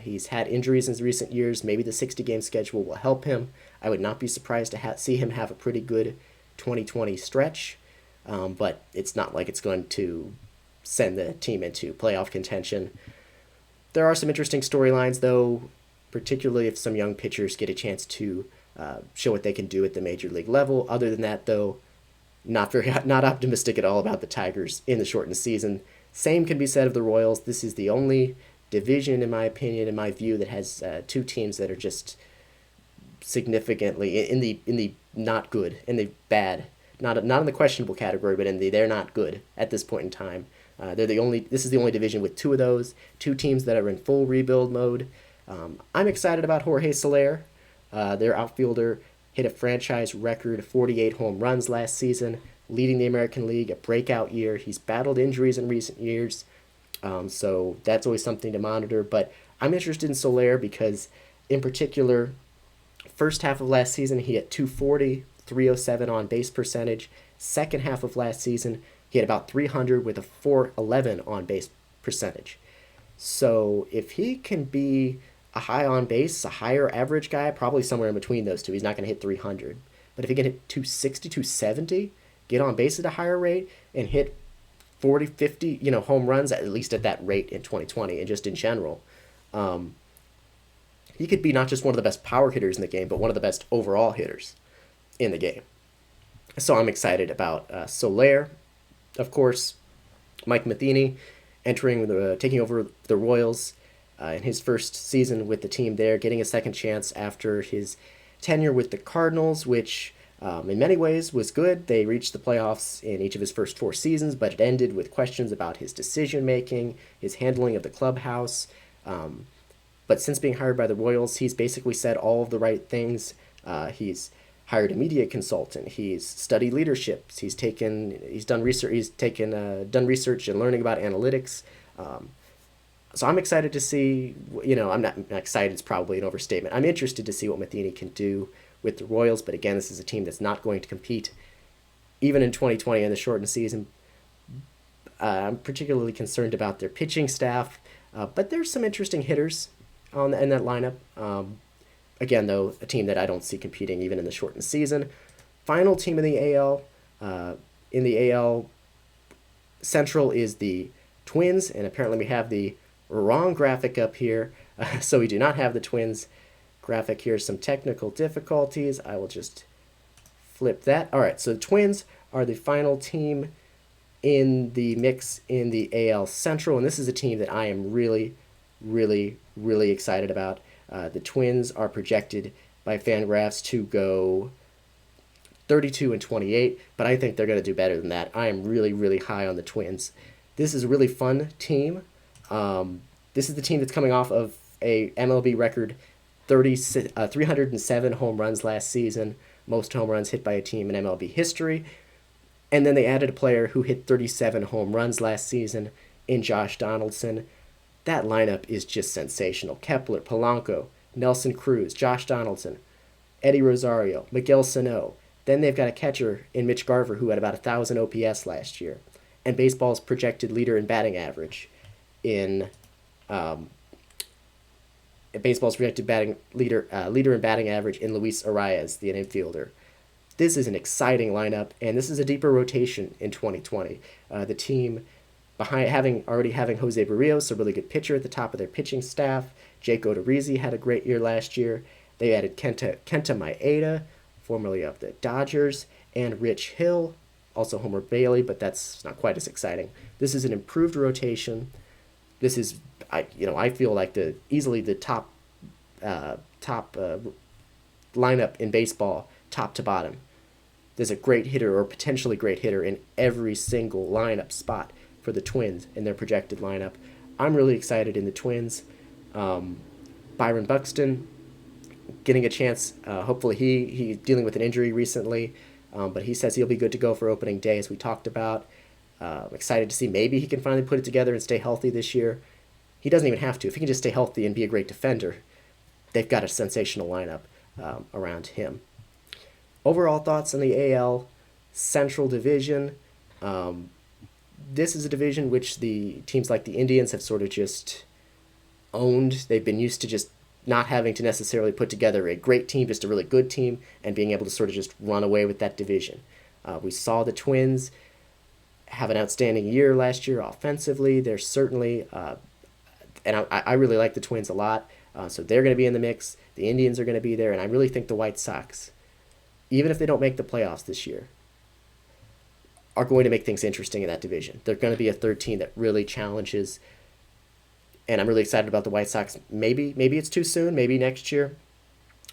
He's had injuries in recent years. Maybe the 60-game schedule will help him. I would not be surprised to see him have a pretty good 2020 stretch, but it's not like it's going to send the team into playoff contention. There are some interesting storylines, though, particularly if some young pitchers get a chance to show what they can do at the major league level. Other than that, though, not optimistic at all about the Tigers in the shortened season. Same can be said of the Royals. This is the only division, in my opinion, in my view, that has two teams that are just significantly in the not good, in the bad, not in the questionable category, but in the they're not good at this point in time. This is the only division with two of those, two teams that are in full rebuild mode. I'm excited about Jorge Soler. Their outfielder hit a franchise record 48 home runs last season, leading the American League, a breakout year. He's battled injuries in recent years, so that's always something to monitor. But I'm interested in Soler because, in particular, first half of last season, he had 240, 307 on base percentage. Second half of last season, he had about 300 with a 411 on base percentage. So if he can be a high on base, a higher average guy, probably somewhere in between those two, he's not going to hit 300. But if he can hit 260, 270, get on base at a higher rate, and hit 40, 50, home runs, at least at that rate in 2020 and just in general, he could be not just one of the best power hitters in the game, but one of the best overall hitters in the game. So I'm excited about Soler. Of course, Mike Matheny taking over the Royals in his first season with the team there, getting a second chance after his tenure with the Cardinals, which in many ways was good. They reached the playoffs in each of his first 4 seasons, but it ended with questions about his decision-making, his handling of the clubhouse. But since being hired by the Royals, he's basically said all of the right things. He's hired a media consultant. He's studied leadership. He's done research. Done research and learning about analytics. So I'm excited to see. I'm not excited. It's probably an overstatement. I'm interested to see what Matheny can do with the Royals. But again, this is a team that's not going to compete even in 2020 in the shortened season. I'm particularly concerned about their pitching staff, but there's some interesting hitters in that lineup. Again, though, a team that I don't see competing even in the shortened season. Final team in the AL. In the AL Central is the Twins, and apparently we have the wrong graphic up here, so we do not have the Twins graphic here. Some technical difficulties. I will just flip that. All right, so the Twins are the final team in the mix in the AL Central, and this is a team that I am really, really, really excited about. The Twins are projected by Fangraphs to go 32-28, but I think they're going to do better than that. I am really, really high on the Twins. This is a really fun team. This is the team that's coming off of a MLB record 307 home runs last season, most home runs hit by a team in MLB history. And then they added a player who hit 37 home runs last season in Josh Donaldson. That lineup is just sensational. Kepler, Polanco, Nelson Cruz, Josh Donaldson, Eddie Rosario, Miguel Sano. Then they've got a catcher in Mitch Garver who had about 1,000 OPS last year. And baseball's projected leader in batting average leader in batting average in Luis Arias, the infielder. This is an exciting lineup, and this is a deeper rotation in 2020. The team having Jose Barrios, a really good pitcher at the top of their pitching staff. Jake Odorizzi had a great year last year. They added Kenta Maeda, formerly of the Dodgers, and Rich Hill, also Homer Bailey, but that's not quite as exciting. This is an improved rotation. This is, I feel like easily the top lineup in baseball, top to bottom. there's a great hitter or potentially great hitter in every single lineup spot for the Twins in their projected lineup. I'm really excited in the Twins. Byron Buxton getting a chance. Hopefully he's dealing with an injury recently, but he says he'll be good to go for opening day, as we talked about. I'm excited to see maybe he can finally put it together and stay healthy this year. He doesn't even have to. If he can just stay healthy and be a great defender, they've got a sensational lineup around him. Overall thoughts on the AL Central Division. This is a division which the teams like the Indians have sort of just owned. They've been used to just not having to necessarily put together a great team, just a really good team, and being able to sort of just run away with that division. We saw the Twins have an outstanding year last year offensively. They're certainly, and I really like the Twins a lot, so they're going to be in the mix. The Indians are going to be there, and I really think the White Sox, even if they don't make the playoffs this year, are going to make things interesting in that division. They're going to be a third team that really challenges, and I'm really excited about the White Sox. Maybe it's too soon. Maybe next year.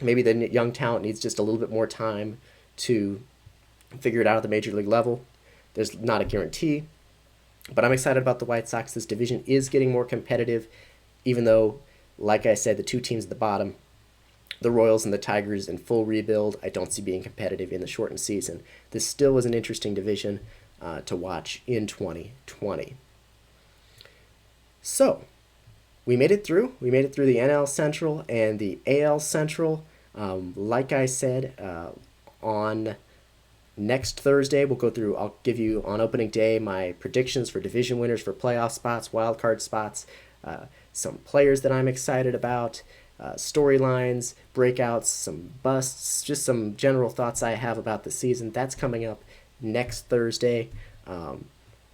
Maybe the young talent needs just a little bit more time to figure it out at the major league level. There's not a guarantee, but I'm excited about the White Sox. This division is getting more competitive, even though, like I said, the two teams at the bottom, the Royals and the Tigers in full rebuild, I don't see being competitive in the shortened season. This still was an interesting division to watch in 2020. So, we made it through. We made it through the NL Central and the AL Central. Like I said, on next Thursday, I'll give you on opening day my predictions for division winners for playoff spots, wild card spots, some players that I'm excited about, storylines, breakouts, some busts, just some general thoughts I have about the season. That's coming up next Thursday.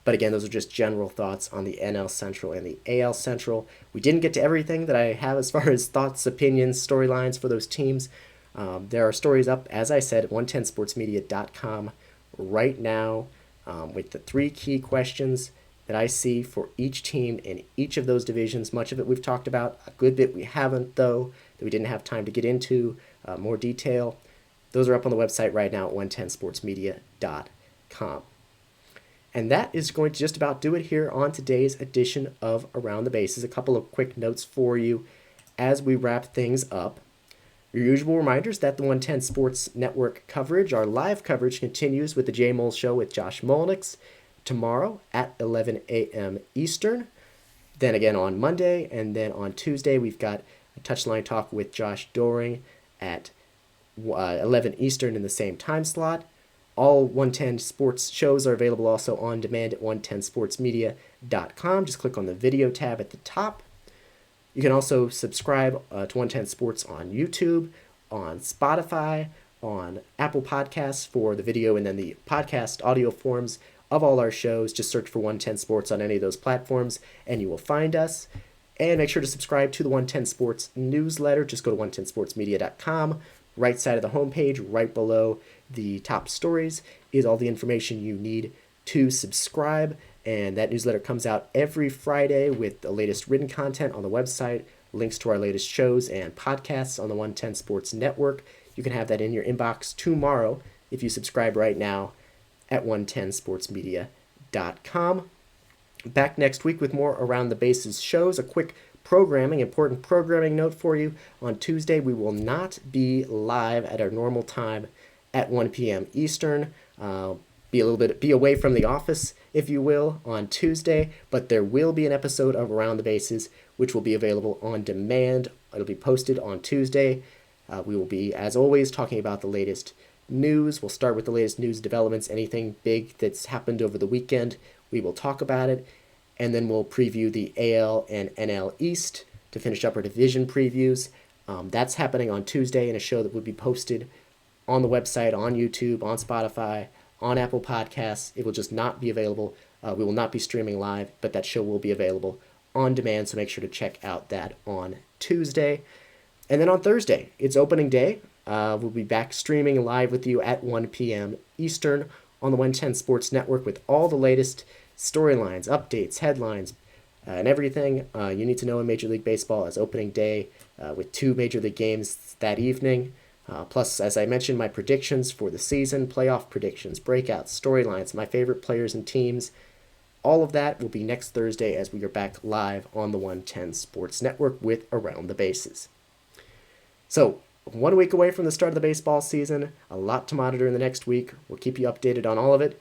But again, those are just general thoughts on the NL Central and the AL Central. We didn't get to everything that I have as far as thoughts, opinions, storylines for those teams. There are stories up, as I said, at 110sportsmedia.com right now with the 3 key questions that I see for each team in each of those divisions. Much of it we've talked about. A good bit we haven't, though, that we didn't have time to get into more detail. Those are up on the website right now at 110sportsmedia.com. And that is going to just about do it here on today's edition of Around the Bases. A couple of quick notes for you as we wrap things up. Your usual reminders that the 110 Sports Network coverage, our live coverage, continues with the J Mole Show with Josh Molnix tomorrow at 11 a.m. Eastern. Then again on Monday, and then on Tuesday we've got a Touchline Talk with Josh Doring at 11 Eastern in the same time slot. All 110 Sports shows are available also on demand at 110sportsmedia.com. Just click on the video tab at the top. You can also subscribe to 110 Sports on YouTube, on Spotify, on Apple Podcasts for the video and then the podcast audio forms of all our shows. Just search for 110 Sports on any of those platforms and you will find us. And make sure to subscribe to the 110 Sports newsletter. Just go to 110sportsmedia.com. Right side of the homepage, right below the top stories, is all the information you need to subscribe. And that newsletter comes out every Friday with the latest written content on the website, links to our latest shows and podcasts on the 110 Sports Network. You can have that in your inbox tomorrow if you subscribe right now at 110sportsmedia.com. Back next week with more Around the Bases shows. A quick important programming note for you. On Tuesday, we will not be live at our normal time at 1 p.m. Eastern. Be away from the office, if you will, on Tuesday, but there will be an episode of Around the Bases, which will be available on demand. It'll be posted on Tuesday. We will be, as always, talking about the latest news. We'll start with the latest news developments. Anything big that's happened over the weekend, we will talk about it. And then we'll preview the AL and NL East to finish up our division previews. That's happening on Tuesday in a show that will be posted on the website, on YouTube, on Spotify, on Apple Podcasts. It will just not be available. We will not be streaming live, but that show will be available on demand, so make sure to check out that on Tuesday. And then on Thursday, it's opening day. We'll be back streaming live with you at 1 p.m. Eastern on the 110 Sports Network with all the latest storylines, updates, headlines, and everything you need to know in Major League Baseball as opening day with 2 Major League games that evening. Plus, as I mentioned, my predictions for the season, playoff predictions, breakouts, storylines, my favorite players and teams, all of that will be next Thursday as we are back live on the 110 Sports Network with Around the Bases. So, 1 week away from the start of the baseball season, a lot to monitor in the next week. We'll keep you updated on all of it.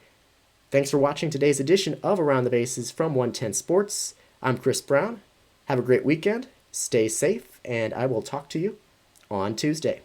Thanks for watching today's edition of Around the Bases from 110 Sports. I'm Chris Brown. Have a great weekend, stay safe, and I will talk to you on Tuesday.